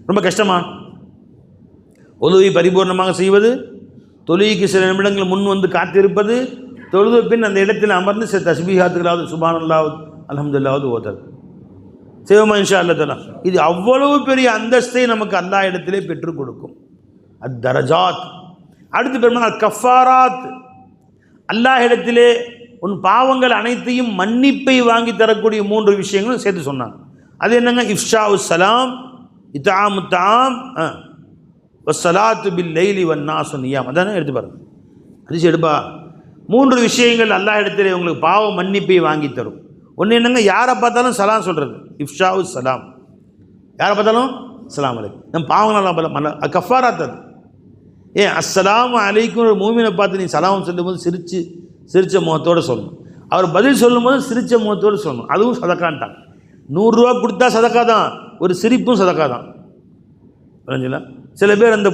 Speaker 1: ரொம்ப கஷ்டமா? ஒழுவை பரிபூர்ணமாக செய்வது, தொழுகைக்கு சில நிமிடங்கள் முன் வந்து காத்திருப்பது, தொழுது பின் அந்த இடத்தில் அமர்ந்து சில தஸ்பீஹாத்துகளாவது சுப்ஹானல்லாஹ் அல்ஹம்துலில்லாஹ் ஓதல். செய்வோமா இன்ஷா அல்லாஹ் தஆலா? இது அவ்வளவு பெரிய அந்தஸ்தை நமக்கு அல்லாஹ் இடத்திலே பெற்றுக் கொடுக்கும். அத்தரஜாத். அடுத்து பெருமாள் கஃபாராத். அல்லாஹ் இடத்திலே உன் பாவங்கள் அனைத்தையும் மன்னிப்பை வாங்கி தரக்கூடிய 3 விஷயங்களும் சேர்த்து சொன்னாங்க. அது என்னங்க? இஃப்ஷாஉ ஸலாம், இத்ஆமு தஆம், வஸ்ஸலாத்து பில் லைலி வன்னாசு நியாம். அதானே எடுத்து பாருங்க. ஹதீஸ் எடுப்பா. 3 விஷயங்கள் அல்லாஹ் இடத்திலே உங்களுக்கு பாவ மன்னிப்பை வாங்கி தரும். ஒன்று என்னங்க? யாரை பார்த்தாலும் சலாம் சொல்கிறது. இஃப்ஷாஉ ஸலாம். யாரை பார்த்தாலும் அஸ்ஸலாமு அலைக்கும். நம்ம பாவங்கள் கஃபாராத். அது ஏன் அஸ்ஸலாமு அலைக்கும் ஒரு மூமினை பார்த்து நீ சலாம் சொல்லும்போது சிரிச்ச முகத்தோடு சொல்லணும். அவர் பதில் சொல்லும்போது சிரிச்ச முகத்தோடு சொல்லணும். அதுவும் சதக்கான்ட்டாங்க. 100 ரூபா கொடுத்தா சதக்கா தான், ஒரு சிரிப்பும் சதக்கா தான். புரிஞ்சுங்களா? சில பேர் அந்த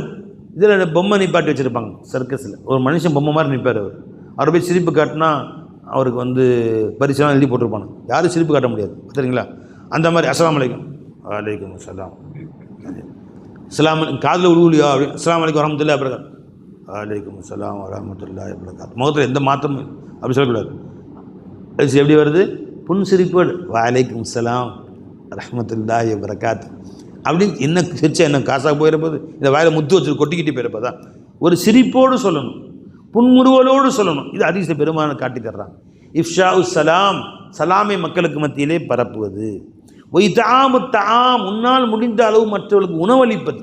Speaker 1: இதில் பொம்மை நிப்பாட்டி வச்சுருப்பாங்க சர்க்கஸில். ஒரு மனுஷன் பொம்மை மாதிரி நிற்பார். அவர் போய் சிரிப்பு காட்டினா அவருக்கு பரிசெல்லாம் எழுதி போட்டிருப்பாங்க. யாரும் சிரிப்பு காட்ட முடியாது. சரிங்களா? அந்த மாதிரி அஸ்ஸலாமு அலைக்கும், வலைக்கும் அஸ்ஸலாம், அஸ்ஸலாமு காதில் உழுவுலியா அப்படி அஸ்ஸலாமு அலைக்கும் வரஹ்மத்துல்லாஹி வபரகாத்துஹு, வலைக்கும் அஸ்ஸலாம் வரஹ்மத்துல்லாஹி வபரகாத்துஹு. முகத்தில் எந்த மாற்றமும் அப்படி சொல்லக்கூடாது. அது எப்படி வருது? புன்சிரிப்போடு வலைக்கும் அஸ்ஸலாம் வரஹ்மத்துல்லாஹி வபரகாத்துஹு அப்படின்னு. என்ன சிரிச்சா என்ன காசாக போயிருப்பது? இந்த வாயில் முத்து வச்சு கொட்டிக்கிட்டு போயிருப்பதா? ஒரு சிரிப்போடு சொல்லணும், புன்முறுவலோடு சொல்லணும். இது ஹதீஸை பெருமான காட்டி தர்றாங்க. இஃப்ஷாஉ ஸலாம், சலாமை மக்களுக்கு மத்தியிலே பரப்புவது. இத்ஆமு தஆம், உன்னால் முடிந்த அளவு மற்றவர்களுக்கு உணவளிப்பது.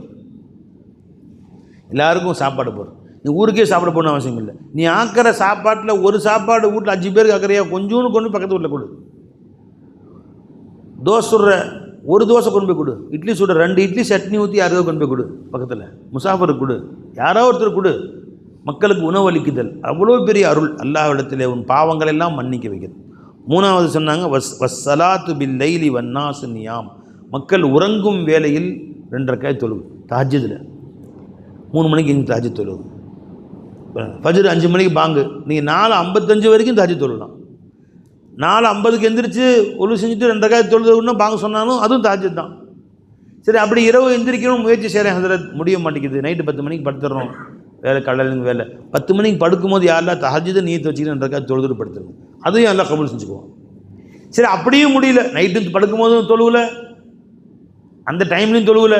Speaker 1: எல்லாருக்கும் சாப்பாடு போடுறது. நீ ஊருக்கே சாப்பிட போகணும் அவசியம் இல்லை. நீ ஆக்கிற சாப்பாட்டில் ஒரு சாப்பாடு வீட்டில் 5 பேருக்கு ஆக்கிறையா, கொஞ்சோன்னு கொண்டு பக்கத்து வீட்டில் கொடு. தோசை சுடுற, ஒரு தோசை கொண்டு போய் கொடு. இட்லி சுடுற 2 இட்லி சட்னி ஊற்றி யாராவது கொண்டு போய் கொடு. பக்கத்தில் முசாஃபருக்கு கொடு, யாராவது ஒருத்தர் கொடு. மக்களுக்கு உணவளிக்குதல் அவ்வளோ பெரிய அருள். அல்லாஹ்விடத்திலே உன் பாவங்கள் எல்லாம் மன்னிக்க வைக்கிறது. 3வது சொன்னாங்க வஸ்ஸலாத்து பில் லைலி வன்னாசு நியாம். மக்கள் உறங்கும் வேளையில் 2 ரக்காத் தொழுவு. தஹஜ்ஜுதில் 3 மணிக்கு இங்கே தஹஜ்ஜுத் தொழுவு. ஃபஜ்ர் 5 மணிக்கு பாங்கு. நீங்கள் 4:55 வரைக்கும் தஹஜ்ஜுத் தொழுலாம். 4:50க்கு எந்திரிச்சு ஒழு செஞ்சுட்டு 2 ரக்காத் தொழுதுன்னா பாங்க சொன்னாலும் அதுவும் தஹஜ்ஜுத் தான். சரி, அப்படி இரவு எந்திரிக்கணும் முயற்சி செய்கிறேன் ஹஸரத், முடிய மாட்டேங்குது. நைட்டு 10 மணிக்கு படுத்துடுறோம், வேலை கடலுங்க வேலை. 10 மணிக்கு படுக்கும்போது யாரெல்லாம் தஹஜ்ஜுதை நீயத்து வச்சுக்கிட்டு 2 ரக்காத் தொழுதுட்டு படுத்துருங்க. அதையும் எல்லாம் கபூல் செஞ்சுக்குவோம். சரி, அப்படியும் முடியல, நைட்டு படுக்கும்போதும் தொழுவில், அந்த டைம்லையும் தொழுவில்,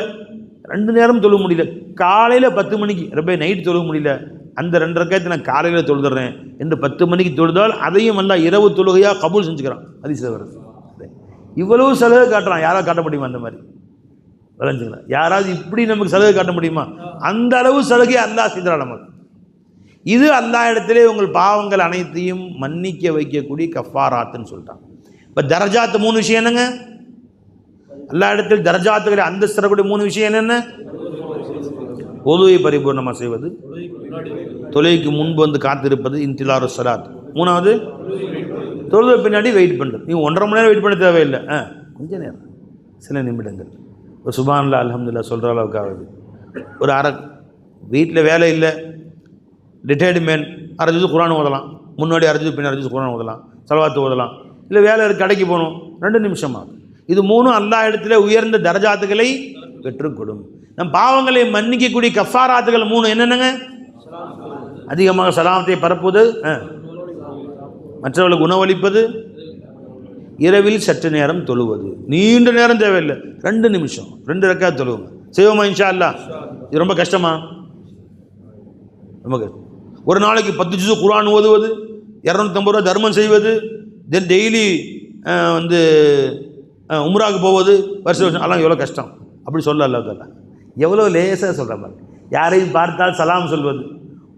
Speaker 1: 2 நேரம் தொழுவ முடியல. காலையில் 10 மணிக்கு ரொம்ப நைட்டு தொழுவ முடியல, அந்த 2 ரக்காத்தை நான் காலையில் தொழுதுறேன் என்று 10 மணிக்கு தொழுதால் அதையும் எல்லாம் இரவு தொழுகையாக கபூல் செஞ்சுக்கிறான். ஹதீஸ்ல வருது. இவ்வளவு சலுகை காட்டுறான். யாராவது காட்ட முடியுமா? அந்த மாதிரி விளைஞ்சுங்களா? யாராவது இப்படி நமக்கு சலுகை காட்ட முடியுமா? அந்த அளவு சலுகை அல்லாஹ் செய்கிறான் நமக்கு. இது அல்லாஹ் இடத்திலே உங்கள் பாவங்கள் அனைத்தையும் மன்னிக்க வைக்கக்கூடிய கஃபாராத்துன்னு சொல்லிட்டான். இப்போ தரஜாத்து 3 விஷயம் என்னங்க? அல்லாஹ் இடத்தில் தரஜாத்துகளை அந்தஸ்து தரக்கூடிய 3 விஷயம் என்னென்ன? ஒழுவை பரிபூர்ணமாக செய்வது, தொழுகைக்கு முன்பு வந்து காத்திருப்பது, இன்திலாரு ஸலாத். 3வது தொழுகை பின்னாடி வெயிட் பண்ணுறது. நீங்கள் 1.5 மணி நேரம் வெயிட் பண்ண தேவையில்லை, கொஞ்சம் நேரம், சில நிமிடங்கள். ஒரு சுப்ஹானல்லாஹ் அல்ஹம்துலில்லாஹ் சொல்கிற அளவுக்கு ஆகுது. ஒரு வீட்டில் வேலை இல்லை, ரிட்டையர்டு மேன், 1/2 ஜுஸ் குர்ஆன் ஓதலாம், முன்னாடி 1/2 ஜுஸ் பின்னாடி 1/2 ஜுஸ் குர்ஆன் ஓதலாம், ஸலவாத்து ஓதலாம். இல்லை வேலை கடைக்கு போகணும், 2 நிமிஷம் ஆகும். இது 3 அல்லாஹ் இடத்துல உயர்ந்த தரஜாத்துகளை பெற்றுக்கொடும். நம் பாவங்களை மன்னிக்கக்கூடிய கஃபாராத்துகள் 3 என்னென்னங்க? அதிகமாக சலாமத்தை பரப்புவது, மற்றவர்களுக்கு உணவளிப்பது, இரவில் சற்று நேரம் தொழுவது. நீண்ட நேரம் தேவையில்லை, 2 நிமிஷம் 2 ரக்காத் தொழுவுங்க. செய்வோமா இன்ஷா அல்லாஹ்? இது ரொம்ப கஷ்டமா? ரொம்ப கஷ்டம். ஒரு நாளைக்கு 10 ஜுஸ் குர்ஆன் ஓதுவது, 250 ரூபா தர்மம் செய்வது, தென் டெய்லி உம்ராவுக்கு போவது, வருஷம் எல்லாம் எவ்வளோ கஷ்டம். அப்படி சொல்ல அல்லாஹ் தஆலா எவ்வளோ லேசாக சொல்கிற மாதிரி. யாரையும் பார்த்தால் சலாம் சொல்வது,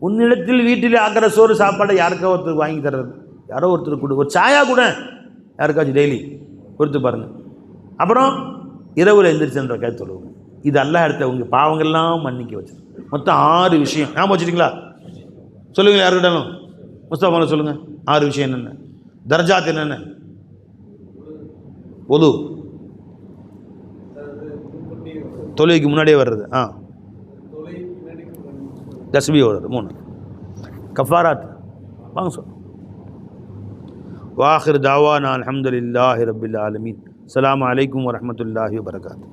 Speaker 1: உன்னிடத்தில் வீட்டில் ஆக்கிற சோறு சாப்பாடை யாருக்கா ஒருத்தர் வாங்கி தர்றது, யாரோ ஒருத்தர் கொடு, ஒரு சாயா கூட யாருக்காச்சும் டெய்லி கொடுத்து பாருங்கள். அப்புறம் இரவில் எந்திரிச்சுன்ற கை தொழுவுங்க. இது அல்லாஹ் எடுத்த உங்கள் பாவங்கள்லாம் மன்னிக்க வச்சு. மொத்தம் 6 விஷயம் ஞாபகம் வச்சுட்டிங்களா? சொல்லுங்கள் யாருக்கிட்டாலும். முஸ்தபா சொல்லுங்கள் 6 விஷயம் என்னென்ன, தர்ஜாத் என்னென்ன? ஒது, தொழுகைக்கு முன்னாடியே வர்றது, தஸ்பீஹ் ஓடுறது, 3 கஃபாராத். வாங்க சொல். வாஹிர் தாவானா அல்ஹம்துலில்லாஹி ரப்பில் ஆலமீன். அஸ்ஸலாமு அலைக்கும் வரஹ்மத்துல்லாஹி வபரகாத்துஹு.